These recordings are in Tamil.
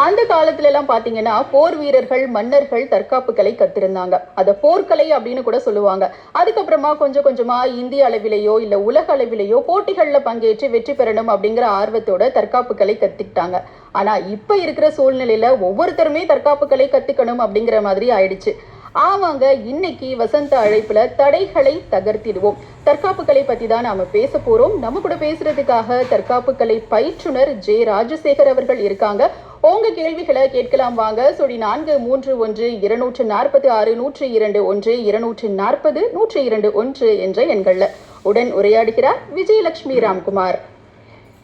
அந்த காலத்துல எல்லாம் பாத்தீங்கன்னா போர் வீரர்கள் மன்னர்கள் தற்காப்பு கலை கத்திருந்தாங்க. அத போர்க்கலை அப்படின்னு கூட சொல்லுவாங்க. அதுக்கப்புறமா கொஞ்சம் கொஞ்சமா இந்திய அளவிலேயோ இல்ல உலக அளவிலேயோ போட்டிகள்ல பங்கேற்று வெற்றி பெறணும் அப்படிங்கிற ஆர்வத்தோட தற்காப்பு கலை கத்துக்கிட்டாங்க. ஆனா இப்ப இருக்கிற சூழ்நிலையில ஒவ்வொருத்தருமே தற்காப்பு கலை கத்துக்கணும் அப்படிங்கிற மாதிரி ஆயிடுச்சு. ஆமாங்க, இன்னைக்கு வசந்த அழைப்புல தடைகளை தகர்த்திடுவோம் தற்காப்பு கலை பத்தி தான் நாம பேச போறோம். நம்ம கூட பேசுறதுக்காக தற்காப்பு கலை பயிற்றுனர் ஜே ராஜசேகர் அவர்கள் இருக்காங்க. உங்க கேள்விகளை கேட்கலாம் வாங்க. 43126021201 என்ற எண்கள்ல உடன் உரையாடுகிறார் விஜயலட்சுமி ராம்குமார்.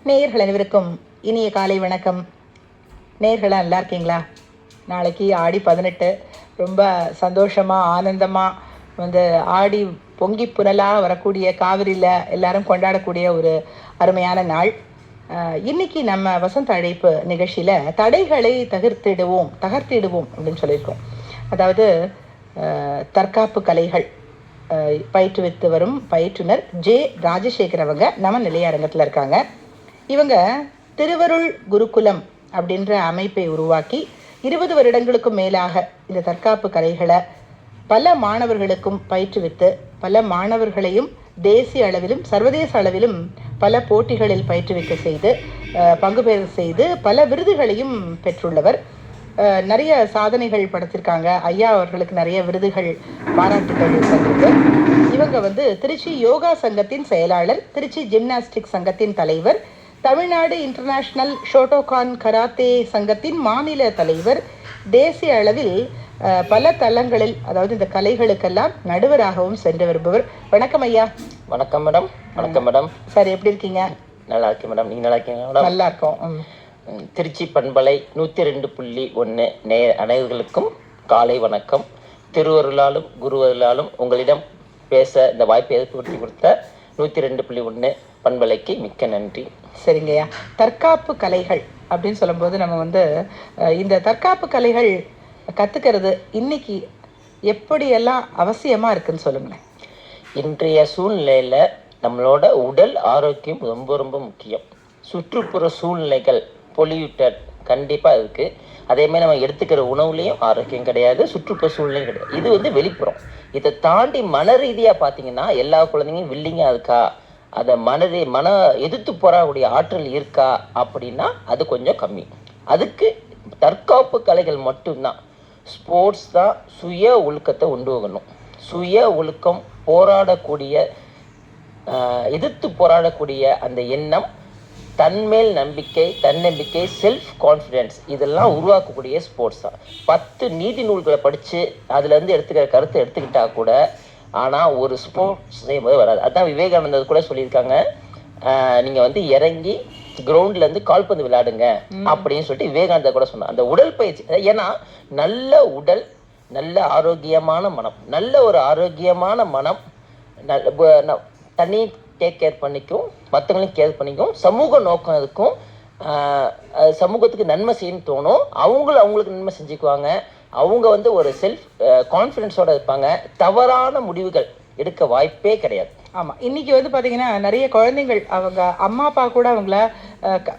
நேயர்கள் அனைவருக்கும் இனிய காலை வணக்கம். நேயர்களா நல்லா இருக்கீங்களா? நாளைக்கு ஆடி 18, ரொம்ப சந்தோஷமாக ஆனந்தமாக வந்து ஆடி பொங்கி புனலாக வரக்கூடிய காவிரியில் எல்லாரும் கொண்டாடக்கூடிய ஒரு அருமையான நாள். இன்னைக்கு நம்ம வசந்த அழைப்பு நிகழ்ச்சியில் தடைகளை தகர்த்திடுவோம் அப்படின்னு சொல்லியிருக்கோம். அதாவது தற்காப்பு கலைகள் பயிற்றுவித்து வரும் பயிற்றுனர் ஜே ராஜசேகர் அவங்க நம்ம நிலையரங்கத்தில் இருக்காங்க. இவங்க திருவருள் குருகுலம் அப்படின்ற அமைப்பை உருவாக்கி 20 வருடங்களுக்கும் மேலாக இந்த தற்காப்பு கலைகளை பல மாணவர்களுக்கும் பயிற்றுவித்து பல மாணவர்களையும் தேசிய அளவிலும் சர்வதேச அளவிலும் பல போட்டிகளில் பயிற்றுவிக்க செய்து பங்கு பெற செய்து பல விருதுகளையும் பெற்றுள்ளவர். நிறைய சாதனைகள் படைத்திருக்காங்க. ஐயா அவர்களுக்கு நிறைய விருதுகள் பாராட்டுகள் வந்திருக்கு. இவங்க வந்து திருச்சி யோகா சங்கத்தின் செயலாளர், திருச்சி ஜிம்னாஸ்டிக் சங்கத்தின் தலைவர், தமிழ்நாடு இன்டர்நேஷனல் ஷோட்டோகான் கராத்தே சங்கத்தின் மாநில தலைவர், தேசிய அளவில் பல தளங்களில் அதாவது இந்த கலைகளுக்கெல்லாம் நடுவராகவும் சென்று வருபவர். வணக்கம் ஐயா. வணக்கம் மேடம். வணக்கம் மேடம். சார் எப்படி இருக்கீங்க? நல்லா இருக்கேன் மேடம். நீங்கள் நல்லா இருக்கீங்க மேடம்? நல்லா இருக்கோம். திருச்சி பண்பலை 102.1 அனைவர்களுக்கும் காலை வணக்கம். திருவருளாலும் குருவருளாலும் உங்களிடம் பேச இந்த வாய்ப்பை ஏற்படுத்தி கொடுத்த 102.1 பண்பலைக்கு மிக்க நன்றி. சரிங்கய்யா. தற்காப்பு கலைகள் அப்படின்னு சொல்லும்போது நம்ம வந்து இந்த தற்காப்பு கலைகள் கற்றுக்கிறது இன்னைக்கு எப்படியெல்லாம் அவசியமாக இருக்குன்னு சொல்லுங்களேன். இன்றைய சூழ்நிலையில் நம்மளோட உடல் ஆரோக்கியம் ரொம்ப ரொம்ப முக்கியம். சுற்றுப்புற சூழ்நிலைகள் பொல்யூட்டட் கண்டிப்பாக இருக்குது. அதேமாதிரி நம்ம எடுத்துக்கிற உணவுலேயும் ஆரோக்கியம் கிடையாது, சுற்றுப்புற சூழ்நிலையும் கிடையாது. இது வந்து வெளிப்புறம். இதை தாண்டி மன ரீதியாக பார்த்தீங்கன்னா எல்லா குழந்தைங்களும் வில்லிங்காக இருக்கா, அதை மன எதிர்த்து போராடக்கூடிய ஆற்றல் இருக்கா அப்படின்னா அது கொஞ்சம் கம்மி. அதுக்கு தற்காப்பு கலைகள் மட்டும்தான், ஸ்போர்ட்ஸ் தான் சுய ஒழுக்கத்தை உண்டு வரணும். சுய ஒழுக்கம், போராடக்கூடிய எதிர்த்து போராடக்கூடிய அந்த எண்ணம், தன்மேல் நம்பிக்கை, தன்னம்பிக்கை, செல்ஃப் கான்ஃபிடென்ஸ், இதெல்லாம் உருவாக்கக்கூடிய ஸ்போர்ட்ஸ் தான். 10 நீதி நூல்களை படித்து அதுலேருந்து எடுத்துக்கிற கருத்தை எடுத்துக்கிட்டா கூட ஆனால் ஒரு ஸ்போர்ட்ஸ் செய்யும்போது வராது. அதுதான் விவேகானந்தர் கூட சொல்லியிருக்காங்க, நீங்கள் வந்து இறங்கி கிரவுண்ட்லேருந்து கால்பந்து விளையாடுங்க அப்படின்னு சொல்லிட்டு விவேகானந்தர் கூட சொன்னார். அந்த உடற்பயிற்சி, ஏன்னா நல்ல உடல், நல்ல ஆரோக்கியமான மனம், நல்ல ஒரு ஆரோக்கியமான மனம் தண்ணி கேர் பண்ணிக்கும், மற்றவங்களையும் கேர் பண்ணிக்கும், சமூக நோக்கம் இருக்கும், சமூகத்துக்கு நன்மை செய்யணும்னு தோணும், அவங்களுக்கு நன்மை செஞ்சுக்குவாங்க, அவங்க வந்து ஒரு செல்ஃப் கான்ஃபிடென்ஸோட இருப்பாங்க, தவறான முடிவுகள் எடுக்க வாய்ப்பே கிடையாது. ஆமாம், இன்னைக்கு வந்து பார்த்தீங்கன்னா நிறைய குழந்தைகள் அவங்க அம்மா அப்பா கூட அவங்கள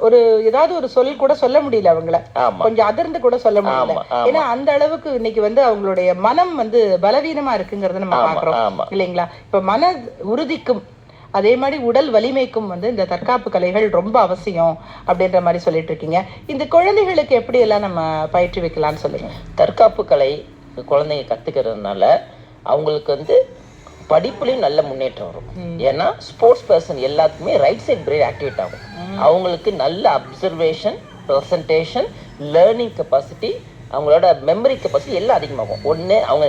ஒரு ஏதாவது ஒரு சொல் கூட சொல்ல முடியல, அவங்கள கொஞ்சம் அதிர்ந்து கூட சொல்ல முடியல. ஏன்னா அந்த அளவுக்கு இன்னைக்கு வந்து அவங்களுடைய மனம் வந்து பலவீனமா இருக்குங்கிறத நம்ம பார்க்குறோம் இல்லைங்களா? இப்போ மன உறுதிக்கும் அதே மாதிரி உடல் வலிமைக்கும் வந்து இந்த தற்காப்பு கலைகள் ரொம்ப அவசியம் அப்படின்ற மாதிரி சொல்லிட்டு இருக்கீங்க. இந்த குழந்தைகளுக்கு எப்படி எல்லாம் நம்ம பயிற்றுவிக்கலாம்னு சொல்லுங்க. தற்காப்பு கலை குழந்தைங்க கத்துக்கிறதுனால அவங்களுக்கு வந்து படிப்புலையும் நல்ல முன்னேற்றம் வரும். ஏன்னா ஸ்போர்ட்ஸ் பர்சன் எல்லாத்துக்குமே ரைட் சைட் பிரெயின் ஆக்டிவேட் ஆகும். அவங்களுக்கு நல்ல அப்சர்வேஷன், ப்ரெசன்டேஷன், லேர்னிங் கெப்பாசிட்டி, அவங்களோட மெமரி கெப்பாசிட்டி எல்லாம் அதிகமாகும். ஒன்று, அவங்க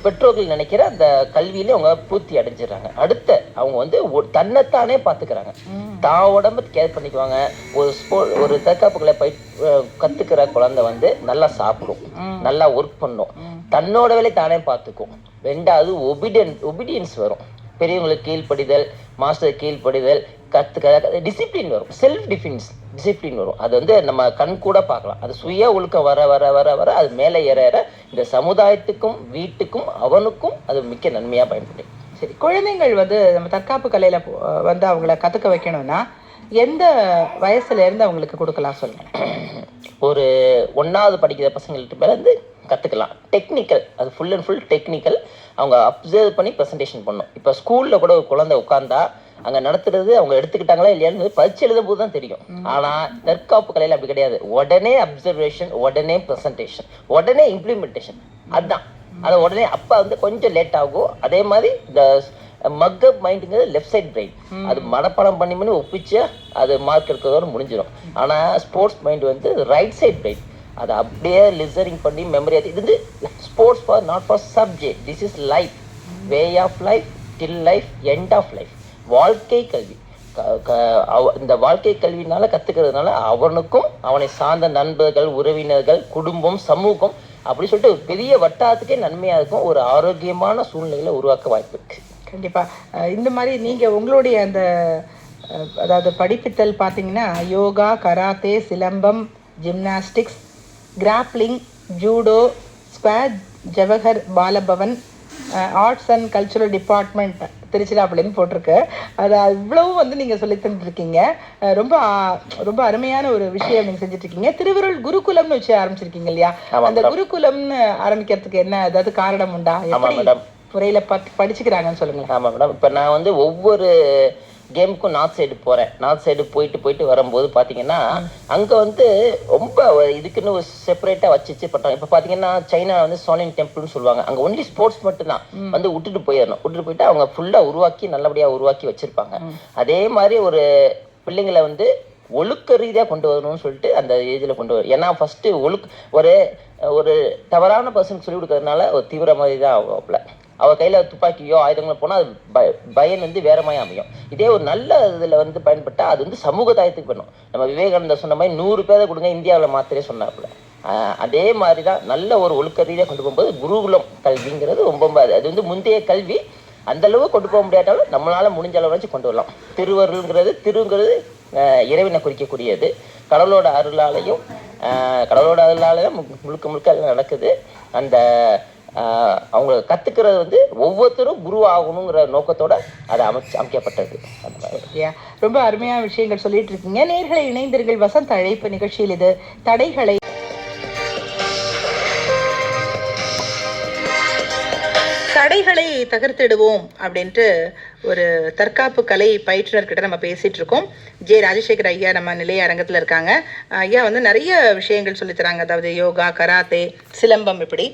பெற்றோர்கள் நினைக்கிற அந்த கல்வியிலே அவங்க பூர்த்தி அடைஞ்சிடறாங்க. அடுத்த அவங்க வந்து தன்னைத்தானே பார்த்துக்கிறாங்க, தான் உடம்பு கேர் பண்ணிக்குவாங்க. ஒரு தற்காப்புகளை கற்றுக்கிற குழந்தை வந்து நல்லா சாப்பிடும், நல்லா ஒர்க் பண்ணும், தன்னோட வேலை தானே பார்த்துக்கும். ரெண்டாவது ஒபீடியன்ஸ் வரும், பெரியவங்களுக்கு கீழ்ப்படிதல், மாஸ்டர் கீழ்ப்படிதல், டிசிப்ளின் வரும், செல்ஃப் டிசிப்ளின் வரும். அது வந்து நம்ம கண் கூட பார்க்கலாம். அது சுய ஒழுக்கம் வர வர வர வர அது மேலே ஏற ஏற இந்த சமுதாயத்துக்கும் வீட்டுக்கும் அவனுக்கும் அது மிக்க நன்மையாக பயன்படும். சரி, குழந்தைகள் வந்து நம்ம தற்காப்பு கலையில் வந்து அவங்கள கற்றுக்க வைக்கணும்னா எந்த வயசுல இருந்து அவங்களுக்கு கொடுக்கலாம் சொல்லுங்க? ஒரு 1வது படிக்கிற பசங்கள்ட்ட மேலே வந்து கற்றுக்கலாம். டெக்னிக்கல், அது ஃபுல் அண்ட் ஃபுல் டெக்னிக்கல். அவங்க அப்சர்வ் பண்ணி ப்ரெசன்டேஷன் பண்ணணும். இப்போ ஸ்கூலில் கூட ஒரு குழந்தை உட்காந்தா அங்கே நடத்துறது அவங்க எடுத்துக்கிட்டாங்களா இல்லையான்னு பரீட்சை எழுதும் போது தான் தெரியும். ஆனால் தற்காப்பு கலையில் அப்படி கிடையாது. உடனே அப்சர்வேஷன், உடனே ப்ரெசன்டேஷன், உடனே இம்ப்ளிமெண்டேஷன். அதுதான் அதை உடனே அப்போ வந்து கொஞ்சம் லேட் ஆகும். அதே மாதிரி இந்த மக்கப் மைண்டுங்கிறது லெஃப்ட் சைட் பிரெயின். அது மனப்பாடம் பண்ணி ஒப்பிச்சு அது மார்க் எடுக்கிறதோடு முடிஞ்சிடும். ஆனால் ஸ்போர்ட்ஸ் மைண்ட் வந்து ரைட் சைட் பிரெயின். அதை அப்படியே லிசனிங் பண்ணி மெமரி. இது வந்து sports for not for subject. This is life, way of life, till life, end of life. வாழ்க்கை கல்வி. இந்த வாழ்க்கை கல்வினால கற்றுக்கிறதுனால அவனுக்கும் அவனை சார்ந்த நண்பர்கள், உறவினர்கள், குடும்பம், சமூகம் அப்படி சொல்லிட்டு ஒரு பெரிய வட்டாரத்துக்கே நன்மையாக இருக்கும். ஒரு ஆரோக்கியமான சூழ்நிலைகளை உருவாக்க வாய்ப்பு இருக்குது. கண்டிப்பாக இந்த மாதிரி நீங்கள் உங்களுடைய அந்த அதாவது படிப்பித்தல் பார்த்தீங்கன்னா yoga, karate, silambam, gymnastics, grappling, judo, squad, Jawahar Bal Bhavan, arts and cultural department திருச்சிராப்பள்ளின்னு போட்டிருக்கு. அது இவ்வளவு வந்து நீங்கள் சொல்லி தந்துருக்கீங்க. ரொம்ப ரொம்ப அருமையான ஒரு விஷயம் நீங்கள் செஞ்சுட்ருக்கீங்க. திருவருள் குருகுலம்னு வச்சு ஆரம்பிச்சிருக்கீங்க இல்லையா? அந்த குருகுலம்னு ஆரம்பிக்கிறதுக்கு என்ன ஏதாவது காரணம் உண்டா? முறையில் படிச்சுக்கிறாங்கன்னு சொல்லுங்களேன். ஆமாம் மேடம். இப்போ நான் வந்து ஒவ்வொரு கேமுக்கும் நார்த் சைடு போகிறேன். நார்த் சைடு போயிட்டு வரும்போது பார்த்தீங்கன்னா அங்கே வந்து ரொம்ப இதுக்குன்னு ஒரு செப்பரேட்டாக வச்சு பண்ணுறாங்க. இப்போ பார்த்தீங்கன்னா சைனா வந்து சோனியன் டெம்பிள்னு சொல்லுவாங்க. அங்கே ஒன்லி ஸ்போர்ட்ஸ் மட்டும்தான் வந்து விட்டுட்டு போயிட்டு அவங்க ஃபுல்லாக உருவாக்கி நல்லபடியாக உருவாக்கி வச்சுருப்பாங்க. அதே மாதிரி ஒரு பிள்ளைங்களை வந்து ஒழுக்க ரீதியாக கொண்டு வரணும்னு சொல்லிட்டு அந்த ஏஜில் கொண்டு வரும். ஏன்னா ஃபஸ்ட்டு ஒரு தவறான பர்சனுக்கு சொல்லிக் கொடுக்கறதுனால ஒரு தீவிர மாதிரி தான் ஆகும்ல. அவள் கையில் துப்பாக்கியோ ஆயுதங்களோ போனால் அது பயன் வந்து வேற மாதிரி அமையும். இதே ஒரு நல்ல இதில் வந்து பயன்பட்டால் அது வந்து சமூகதாயத்துக்கு பண்ணும். நம்ம விவேகானந்தர் சொன்ன மாதிரி 100 பேரை கொடுங்க இந்தியாவில் மாத்திரே சொன்னாப்புல. அதே மாதிரி தான் நல்ல ஒரு ஒழுக்க ரீதியாக கொண்டு போகும்போது குருகுலம் கல்விங்கிறது ரொம்ப அது வந்து முந்தைய கல்வி அந்தளவு கொண்டு போக முடியாட்டாலும் நம்மளால் முடிஞ்ச அளவு வச்சு கொண்டு வரலாம். திருங்கிறது இறைவனை குறிக்கக்கூடியது. கடவுளோட அருளாலையும் முழுக்க எல்லாம் நடக்குது. அந்த அவங்க கற்றுக்கிறது வந்து ஒவ்வொருத்தரும் குரு ஆகணுங்கிற நோக்கத்தோட அதை அமைக்கப்பட்டது. ரொம்ப அருமையான விஷயங்கள் சொல்லிட்டு இருக்கீங்க. நேர்களை இணைந்தீர்கள் வசந்த அழைப்பு நிகழ்ச்சியில். இது தடைகளை தகர்த்திடுவோம் அப்படின்ட்டு ஒரு தற்காப்பு கலை பயிற்றுனர்கிட்ட நம்ம பேசிட்டு இருக்கோம். ஜே ராஜசேகர் ஐயா நம்ம நிலைய அரங்கத்தில் இருக்காங்க. ஐயா வந்து நிறைய விஷயங்கள் சொல்லித்தராங்க. அதாவது யோகா, கராத்தே, சிலம்பம், இப்படி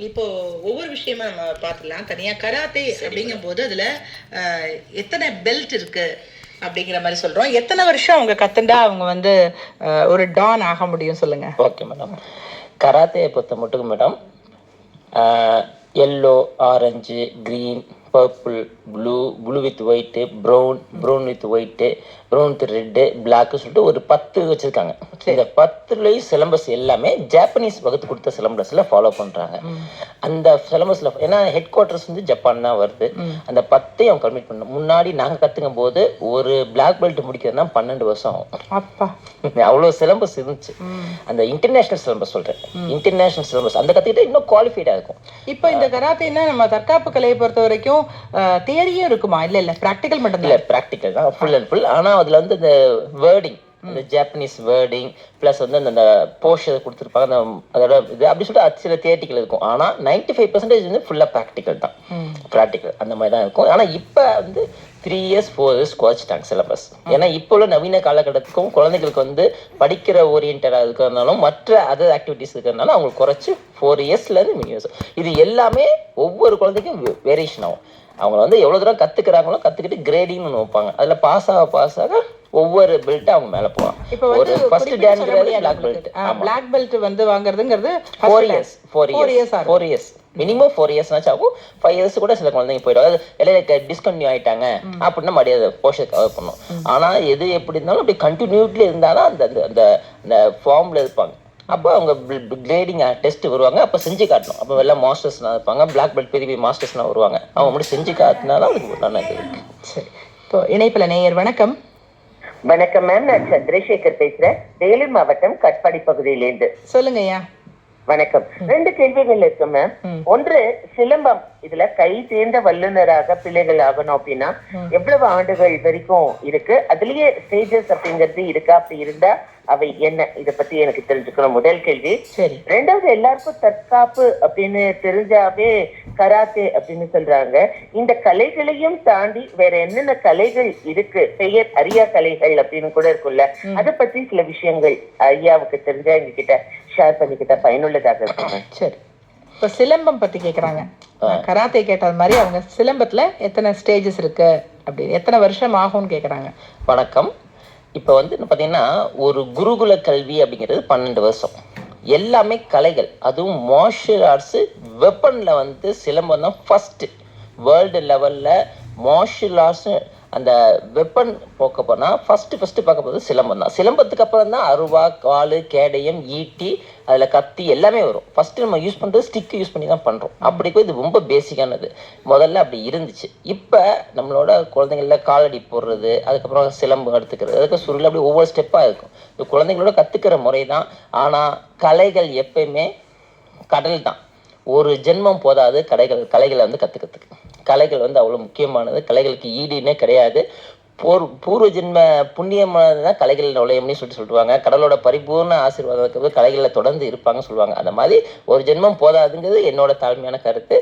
இப்போ ஒவ்வொரு விஷயமா நம்ம பார்த்துக்கலாம். தனியாக கராத்தே அப்படிங்கும் போது அதில் எத்தனை பெல்ட் இருக்கு அப்படிங்கிற மாதிரி சொல்கிறோம். எத்தனை வருஷம் அவங்க கற்றுண்டா அவங்க வந்து ஒரு டான் ஆக முடியும் சொல்லுங்க. Okay madam. கராத்தையை பொறுத்த மட்டும் madam yellow, orange, green, purple, blue with white, brown with white, brown with red, black சொல்லிட்டு ஒரு 10 வச்சுருக்காங்க. இந்த 10லையும் சிலம்பஸ் எல்லாமே ஜாப்பனீஸ் வகுத்து கொடுத்த சிலம்பஸில் ஃபாலோ பண்ணுறாங்க. அந்த சிலம்பஸில் ஏன்னா ஹெட் குவார்ட்டர்ஸ் வந்து ஜப்பான் தான் வருது. அந்த 10ஐயும் அவங்க கம்ப்ளீட் பண்ணணும். முன்னாடி நாங்கள் கற்றுக்கும் போது ஒரு பிளாக் பெல்ட் முடிக்கிறதுனா 12 வருஷம் ஆகும். அவ்வளோ சிலம்பஸ் இருந்துச்சு. அந்த இன்டர்நேஷனல் சிலம்பஸ் சொல்கிறேன். இன்டர்நேஷனல் சிலம்பஸ் அந்த கற்றுக்கிட்ட இன்னும் குவாலிஃபைடாக இருக்கும். இப்போ இந்த கராத்தேன்னா நம்ம தற்காப்பு கலையை பொறுத்த வரைக்கும் தியரியும் இருக்குமா? இல்லை ப்ராக்டிக்கல் மட்டும் இல்லை. ப்ராக்டிக்கல் தான் ஃபுல் அண்ட் ஃபுல். ஆனால் அதில் வந்து இந்த வேர்டிங், இந்த ஜாப்பனீஸ் வேர்டிங் ப்ளஸ் வந்து அந்த போஸ்டர் கொடுத்துருப்பாங்க. அதோட இது அப்படி சொல்லிட்டு சில தியேட்டிக்கல் இருக்கும். ஆனால் 95% வந்து ஃபுல்லாக ப்ராக்டிக்கல் தான். ப்ராக்டிக்கல் அந்த மாதிரி தான் இருக்கும். ஆனால் இப்போ வந்து 3 years 4 years குறைச்சிட்டாங்க சிலபஸ். ஏன்னா இப்போ உள்ள நவீன காலகட்டத்துக்கும் குழந்தைகளுக்கு வந்து படிக்கிற ஓரியன்டாக இருக்கிறதுனாலும் மற்ற அதர் ஆக்டிவிட்டிஸ் இருக்கிறதுனால அவங்களுக்கு குறைச்சி 4 yearsலேருந்து மினிமம். இது எல்லாமே ஒவ்வொரு குழந்தைக்கும் வேரியேஷன் ஆகும். அவங்க வந்து எவ்வளோ தூரம் கற்றுக்கிறாங்களோ கற்றுக்கிட்டு கிரேடிங்னு ஒன்று வைப்பாங்க. அதில் பாஸ் ஆக ஒவ்வொரு பெல்ட் அவங்க மேலே போகலாம். இப்போ ஒரு ஃபர்ஸ்ட் பிளாக் பெல்ட் வந்து வாங்குறதுங்கிறது 4 years மினிமம் 4 years ஆகும். 5 years கூட சில குழந்தைங்க போயிடும். அதாவது இடையில டிஸ்கன்டினியூ ஆயிட்டாங்க அப்படின்னா மரியாதை போஸ்டர் கவர் பண்ணும். ஆனால் எது எப்படி இருந்தாலும் அப்படி கண்டினியூட்லி இருந்தால் தான் அந்த ஃபார்மில் இருப்பாங்க. அப்போ அவங்க கிரேடிங் டெஸ்ட் வருவாங்க. அப்போ செஞ்சு காட்டணும். அப்போ எல்லாம் மாஸ்டர்ஸ்லாம் இருப்பாங்க. பிளாக் பெல்ட் பெரிய மாஸ்டர்ஸ்லாம் வருவாங்க. அவங்க மட்டும் செஞ்சு காட்டினாலும் அதுக்கு ஒரு நல்ல இது இருக்கு. சரி, இப்போ இணைப்பில் நேயர் வணக்கம். வணக்கம் மேம், நான் சந்திரசேகர் பேசுறேன். வேலூர் மாவட்டம் கட்பாடி பகுதியிலேருந்து. சொல்லுங்க ஐயா. வணக்கம். 2 கேள்விகள் இருக்கு மேம். ஒன்று, சிலம்பம் இதுல கை தேர்ந்த வல்லுநராக பிள்ளைகள் ஆகணும் அப்படின்னா எவ்வளவு ஆண்டுகள் வரைக்கும் இருக்கு? அதுலயே ஸ்டேஜஸ் அப்படிங்கிறது இருக்கா? அப்படி இருந்தா அவை என்ன? இத பத்தி எனக்கு தெரிஞ்சுக்கணும். முதல் கேள்வி. சரி. 2வது, எல்லாருக்கும் தற்காப்பு அப்படின்னு தெரிஞ்சாவே கராத்தே அப்படின்னு சொல்றாங்க. இந்த கலைகளையும் தாண்டி வேற என்னென்ன கலைகள் இருக்கு, பெயர் அறியா கலைகள் அப்படின்னு கூட இருக்குல்ல, அதை பத்தி சில விஷயங்கள் ஐயாவுக்கு தெரிஞ்சா எங்க கிட்ட ஷேர் பண்ணிக்கிட்ட பயனுள்ளதாக இருக்கும். சரி, இப்போ சிலம்பம் பத்தி கேக்குறாங்க. கராத்தே கேட்டது மாதிரி அவங்க சிலம்பத்துல எத்தனை ஸ்டேஜஸ் இருக்கு, அப்படி எத்தனை வருஷம் ஆகும்னு கேக்குறாங்க. வணக்கம். இப்போ வந்து பார்த்தீங்கன்னா ஒரு குருகுல கல்வி அப்படிங்கிறது 12 வருஷம். எல்லாமே கலைகள், அதுவும் மார்ஷியல் ஆர்ட்ஸு வெப்பனில் வந்து சிலம்பம் தான் ஃபஸ்ட்டு வேர்ல்டு லெவலில். மார்ஷியல் ஆர்ட்ஸு அந்த வெப்பன் போக்க போனால் ஃபஸ்ட்டு பார்க்க போகிறது சிலம்பம் தான். சிலம்பத்துக்கு அப்புறம் தான் அருவா, கால், கேடயம், ஈட்டி, அதில் கத்தி எல்லாமே வரும். ஃபஸ்ட்டு நம்ம யூஸ் பண்ணுறது ஸ்டிக்கு யூஸ் பண்ணி தான் பண்ணுறோம். அப்படி போய் இது ரொம்ப பேசிக்கானது. முதல்ல அப்படி இருந்துச்சு. இப்போ நம்மளோட குழந்தைங்கள காலடி போடுறது, அதுக்கப்புறம் சிலம்பு எடுத்துக்கிறது, அதுக்கு சுருள், அப்படி ஒவ்வொரு ஸ்டெப்பாக இருக்கும். இது குழந்தைங்களோட கற்றுக்கிற முறை தான். ஆனால் கலைகள் எப்பயுமே கடல் தான். ஒரு ஜென்மம் போதாது கலைகளை வந்து கற்றுக்கிறதுக்கு. கலைகள் வந்து அவ்வளோ முக்கியமானது. கலைகளுக்கு ஈடுனே கிடையாது. பூர்வ ஜென்ம புண்ணியமானது தான் கலைகள் நுழையம்னு சொல்லுவாங்க. கடலோட பரிபூர்ண ஆசீர்வாதம் இருக்கிறது கலைகளில் தொடர்ந்து இருப்பாங்கன்னு சொல்லுவாங்க. அந்த மாதிரி ஒரு ஜென்மம் போதாதுங்கிறது என்னோட தாழ்மையான கருத்து.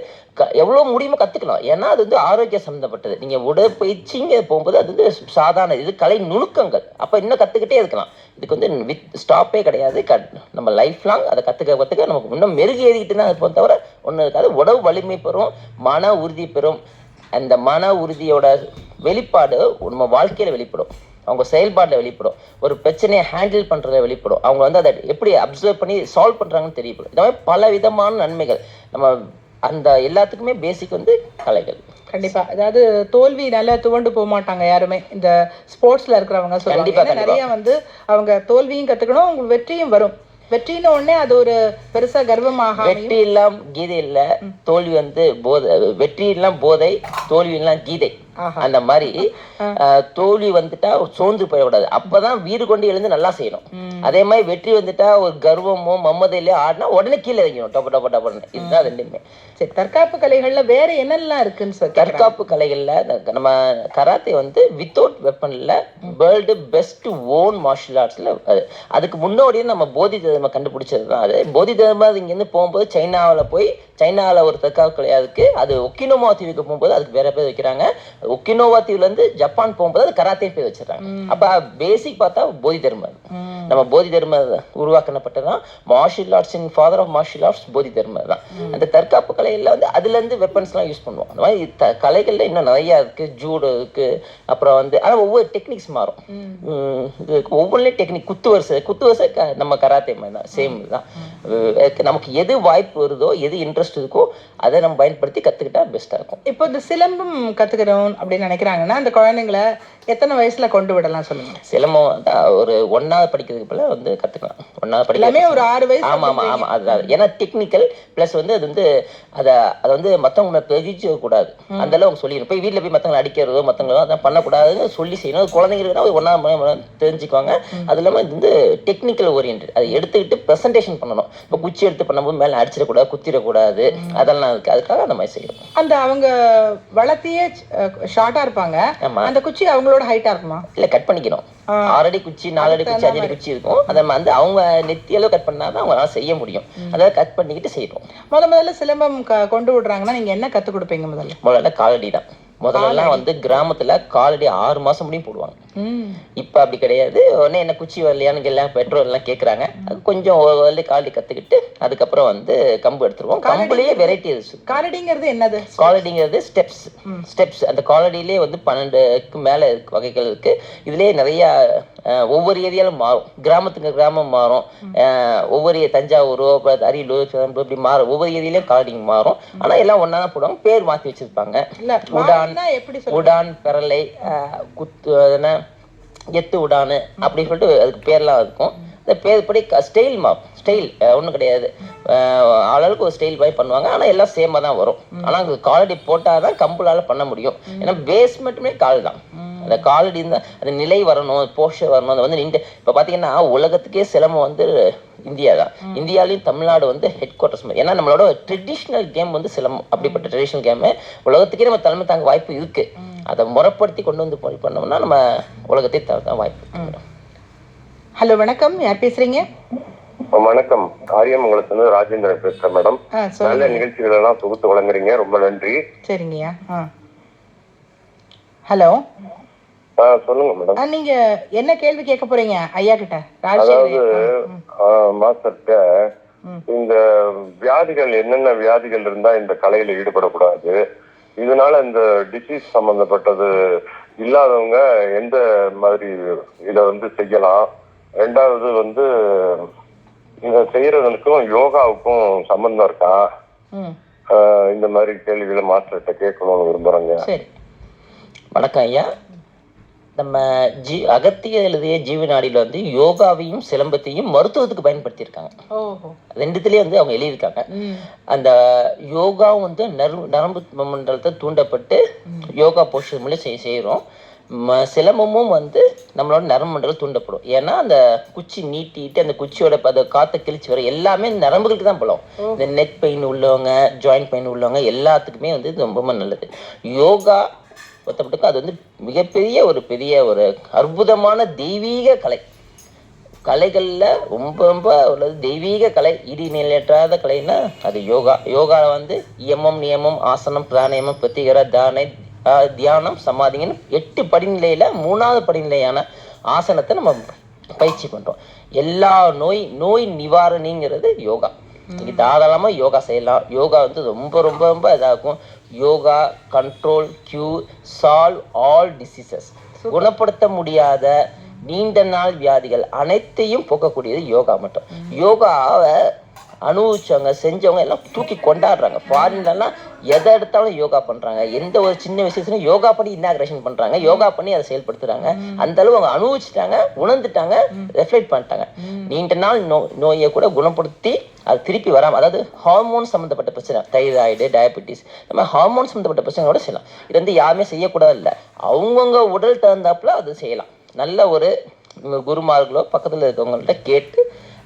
எவ்வளோ முடியுமோ கற்றுக்கலாம். ஏன்னா அது வந்து ஆரோக்கியம் சம்மந்தப்பட்டது. நீங்கள் உடற்பயிற்சிங்க போகும்போது அது வந்து சாதாரண இது கலை நுணுக்கங்கள். அப்போ இன்னும் கற்றுக்கிட்டே இருக்கலாம். இதுக்கு வந்து ஸ்டாப்பே கிடையாது. நம்ம லைஃப் லாங் அதை கற்றுக்க நமக்கு இன்னும் மெருகு ஏறிக்கிட்டுன்னா அது போல தவிர ஒன்றும் இருக்காது. உடவு வலிமை பெறும், மன உறுதி பெறும். அந்த மன உறுதியோட வெளிப்பாடு நம்ம வாழ்க்கையில் வெளிப்படும், அவங்க செயல்பாட்டில் வெளிப்படும், ஒரு பிரச்சனையை ஹேண்டில் பண்ணுறத வெளிப்படும், அவங்க வந்து அதை எப்படி அப்சர்வ் பண்ணி சால்வ் பண்ணுறாங்கன்னு தெரியப்படும். இந்த மாதிரி பல விதமான நன்மைகள். நம்ம அந்த எல்லாத்துக்குமே பேசிக் வந்து கலைகள். கண்டிப்பா. அதாவது தோல்வினால துவண்டு போக மாட்டாங்க யாருமே. இந்த ஸ்போர்ட்ஸ்ல இருக்கிறவங்க சொல்லுவாங்க நிறைய வந்து அவங்க தோல்வியும் கத்துக்கணும், உங்களுக்கு வெற்றியும் வரும். வெற்றின்னு உடனே அது ஒரு பெருசா கர்வமாக. வெற்றி எல்லாம் கீதை இல்ல, தோல்வி வந்து போதை. வெற்றி எல்லாம் போதை, தோல்வி எல்லாம் கீதை. அந்த மாதிரி தோல்வி வந்துட்டா சோர்ந்து போயிடக்கூடாது. அப்பதான் வீடு கொண்டு எழுந்து நல்லா செய்யணும். அதே மாதிரி வெற்றி வந்துட்டா ஒரு கர்வமோ மம்மதையிலயோ ஆடினா உடனே கீழே இறங்கணும் டப்பு டப்பு டப்புன்னு. இதுதான் ரெண்டுமே. சரி, தற்காப்பு கலைகள்ல வேற என்னெல்லாம் இருக்குன்னு சொல்லி. தற்காப்பு கலைகள்ல நம்ம கராத்தே வந்து வித்தவுட் வெப்பன்ல வேர்ல்டு பெஸ்ட் ஓன் மார்ஷியல் ஆர்ட்ஸ்ல. அதுக்கு முன்னோடியே நம்ம போதி தர்ம கண்டுபிடிச்சது தான். அது போதி தர்ம இங்கேருந்து போகும்போது சைனாவில் ஒரு தற்காப்பு கலை. அதுக்கு அது ஒக்கினோவா தீவுக்கு போகும்போது அதுக்கு வேற பேர் வைக்கிறாங்க. ஒக்கினோவா தீவுல இருந்து ஜப்பான் போகும்போது அது கராத்தே பேர் வச்சிடறாங்க. அப்ப பேசிக் பார்த்தா போதி தர்மம். நம்ம போதி தர்ம உருவாக்கப்பட்டதான் martial arts. Father of martial arts Bodhi Dharma தான். அந்த தற்காப்பு கலையில வந்து அதுல இருந்து வெப்பன்ஸ் எல்லாம் யூஸ் பண்ணுவோம். அந்த மாதிரி கலைகள்ல இன்னும் நிறைய இருக்கு. ஜூடோ இருக்கு. அப்புறம் வந்து ஆனா ஒவ்வொரு டெக்னிக்ஸ் மாறும். ஒவ்வொன்றும் டெக்னிக். குத்து வரிசை நம்ம கராத்தே மாதிரி தான், சேம் தான். நமக்கு எது வாய்ப்பு வருதோ, எது இன்ட்ரெஸ்ட் இருக்கோ அதை நம்ம பயன்படுத்தி கத்துக்கிட்டா பெஸ்டா இருக்கும். இப்போ இந்த சிலம்பம் கத்துக்கிறோம் அப்படின்னு நினைக்கிறாங்கன்னா அந்த குழந்தைங்களை எத்தனை வயசுல கொண்டு விடலாம் சொல்லுங்க. சிலம்பம் ஒரு 1வது படிக்கிறதுக்கு போல வந்து கத்துக்கலாம். 1வது படிக்கலாமே ஒரு 6 வயசு. ஆமா. அது ஏன்னா டெக்னிக்கல் பிளஸ் வந்து அது வந்து அதை வந்து மற்றவங்க தெரிவிக்க கூடாது. அந்த அளவு அவங்க சொல்லிடணும். போய் வீட்டில் போய் மற்றவங்களை அடிக்கிறதோ மற்றவங்களோ அதான் பண்ணக்கூடாதுன்னு சொல்லி செய்யணும். குழந்தைங்களுக்கு 1வது தெரிஞ்சுக்குவாங்க. அது இல்லாமல் இது வந்து டெக்னிக்கல் ஓரியன்ட். அதை எடுத்துக்கிட்டு ப்ரெசன்டேஷன் பண்ணணும். இப்போ குச்சி எடுத்து பண்ணும்போது மேலே அடிச்சிடக்கூடாது, குத்திடக்கூடாது, அதெல்லாம் இருக்கு. அதுக்காக அந்த மாதிரி செய்யணும். அந்த அவங்க வளர்த்தியே ஷார்ட்டா இருப்பாங்க. அந்த குச்சி அவங்களோட ஹைட்டா இருக்குமா? இல்ல, கட் பண்ணிக்கணும். 6 அடி குச்சி, 4 அடி குச்சி, 5 அடி குச்சி இருக்கும். அதை வந்து அவங்க நெத்தியளவு கட் பண்ணாதான் அவங்களால செய்ய முடியும். அதாவது கட் பண்ணிக்கிட்டு செய்யணும். முதல்ல சிலம்பம் கொண்டு விடுறாங்கன்னா நீங்க என்ன கத்து கொடுப்பீங்க? முதல்ல காலடி தான். முதல்லலாம் வந்து கிராமத்துல காலடி 6 மாசம் முடியும் போடுவாங்க. இப்ப அப்படி கிடையாது. உடனே என்ன குச்சி வரலையான்னு எல்லாம் பெட்ரோல் எல்லாம் கேட்கறாங்க. அது கொஞ்சம் காலடி கத்துக்கிட்டு அதுக்கப்புறம் வந்து கம்பு எடுத்துருவோம். கம்புலயே வெரைட்டி இருக்கு. காலடிங்கிறது என்னது? காலடிங்கிறது ஸ்டெப்ஸ். அந்த காலடியிலே வந்து 12க்கு மேல இருக்கு வகைகள் இருக்கு. இதுலயே நிறைய ஒவ்வொரு ஏரியாலும் மாறும். கிராமத்துக்கு கிராமம் மாறும். ஒவ்வொரு தஞ்சாவூரோ அரியலூர் இப்படி மாறும். ஒவ்வொரு ஏரியாலையும் காலடிங்க மாறும். ஆனா எல்லாம் ஒன்னா தான் போடுவாங்க. பேர் மாத்தி வச்சிருப்பாங்க. உடான், பெரலை, எத்து உடானு அப்படி சொல்லிட்டு அதுக்கு பேர்லாம் இருக்கும். இந்த பேர் படி ஸ்டைல் ஸ்டைல் ஒன்றும் கிடையாது. ஆளுக்கு ஒரு ஸ்டைல் மாதிரி பண்ணுவாங்க. ஆனால் எல்லாம் சேமாக தான் வரும். ஆனால் காலடி போட்டால் தான் கம்புலால் பண்ண முடியும். ஏன்னா பேஸ் மட்டுமே கால் தான். அந்த காலடி இருந்தால் அந்த நிலை வரணும், போஸ்டர் வரணும். அது வந்து இப்போ பார்த்தீங்கன்னா உலகத்துக்கே சிலம்பம் வந்து இந்தியா தான். இந்தியாவிலையும் தமிழ்நாடு வந்து ஹெட் குவார்ட்டர்ஸ் மாதிரி. ஏன்னா நம்மளோட ட்ரெடிஷ்னல் கேம் வந்து சிலம்பம். அப்படிப்பட்ட ட்ரெடிஷ்னல் கேமு உலகத்துக்கே நம்ம தலைமை தாங்க வாய்ப்பு இருக்கு. அதை முறைப்படுத்தி கொண்டு வந்து பண்ணோம்னா நம்ம உலகத்தை தான் வாய்ப்பு. ஹலோ, வணக்கம். யார் பேசுறீங்க? வணக்கம், ஆரியமங்கலத்துல ராஜேந்திரன் பேசுறேன் மேடம். நல்ல நிகழ்ச்சிகள் எல்லாம் தொகுத்து வழங்குறீங்க, ரொம்ப நன்றி. சரிங்கய்யா. ஹலோ, சொல்லுங்க மேடம். நீங்க என்ன கேள்வி கேட்க போறீங்க ஐயா கிட்ட? அதாவது மாஸ்டர்கிட்ட இந்த வியாதிகள், என்னென்ன வியாதிகள் இருந்தா இந்த கலையில ஈடுபடக்கூடாது, இதனால இந்த டிசீஸ் சம்பந்தப்பட்டது இல்லாதவங்க எந்த மாதிரி இத வந்து செய்யலாம், ரெண்டாவது வந்து இதை செய்யறதுக்கும் யோகாவுக்கும் சம்பந்தம் இருக்கா, இந்த மாதிரி கேள்விகளை மாஸ்டர்கிட்ட கேட்கணும்னு விரும்புறேங்க. சரி, வணக்கம் ஐயா. நம்ம அகத்திய எழுதிய ஜீவநாடியில் வந்து யோகாவையும் சிலம்பத்தையும் மருத்துவத்துக்கு பயன்படுத்தியிருக்காங்க. ரெண்டுத்துலேயே வந்து அவங்க எழுதியிருக்காங்க. அந்த யோகாவும் வந்து நரம்பு மண்டலத்தை தூண்டப்பட்டு யோகா போஸ்டர் மூலம் செய்கிறோம். சிலம்பமும் வந்து நம்மளோட நரம்பு மண்டலம் தூண்டப்படும். ஏன்னா அந்த குச்சி நீட்டிட்டு அந்த குச்சியோட அதை காற்றை கிழிச்சு வர எல்லாமே நரம்புகளுக்கு தான் போகலாம். இந்த நெக் பெயின் உள்ளவங்க, ஜாயிண்ட் பெயின் உள்ளவங்க எல்லாத்துக்குமே வந்து இது ரொம்ப நல்லது. யோகா பொறுத்தப்பட்டுக்கு அது வந்து மிகப்பெரிய ஒரு அற்புதமான தெய்வீக கலைகளில் ரொம்ப ரொம்ப உள்ளது. தெய்வீக கலை, இடி நிலையற்றாத கலைன்னா அது யோகா. யோகாவில் வந்து யமம், நியமம், ஆசனம், பிராணாயாமம், பிரத்திகர, தியானம், சமாதிங்கன்னு 8 படிநிலையில் 3வது படிநிலையான ஆசனத்தை நம்ம பயிற்சி பண்ணுறோம். எல்லா நோய் நிவாரணிங்கிறது யோகா. நீங்கள் தாராளமாக யோகா செய்யலாம். யோகா வந்து ரொம்ப ரொம்ப ரொம்ப இதாகும். Yoga control, cure, solve all diseases. குணப்படுத்த முடியாத நீண்ட நாள் வியாதிகள் அனைத்தையும் போக்கக்கூடியது யோகா மட்டும். யோகாவை அனுபவிச்சவங்க, செஞ்சவங்க எல்லாம் தூக்கி கொண்டாடுறாங்க. ஃபாரின்லாம் எதை எடுத்தாலும் யோகா பண்ணுறாங்க. எந்த ஒரு சின்ன விஷயத்துலையும் யோகா பண்ணி இன்னாகிரேஷன் பண்ணுறாங்க, யோகா பண்ணி அதை செயல்படுத்துகிறாங்க. அந்த அளவு அவங்க அனுபவிச்சுட்டாங்க, உணர்ந்துட்டாங்க, ரெஃப்ளெக்ட் பண்ணிட்டாங்க. நீண்ட நாள் நோயை கூட குணப்படுத்தி அது திருப்பி வராமல், அதாவது ஹார்மோன் சம்மந்தப்பட்ட பிரச்சனை, தைராய்டு, டயபெட்டிஸ், நம்ம ஹார்மோன் சம்மந்தப்பட்ட பிரச்சனையோட செய்யலாம். இது வந்து யாருமே செய்யக்கூடாது இல்லை, அவங்கவுங்க உடல் தகுந்தாப்புல அது செய்யலாம். நல்ல ஒரு குருமார்களோ பக்கத்தில் இருக்கவங்கள்ட்ட கேட்டு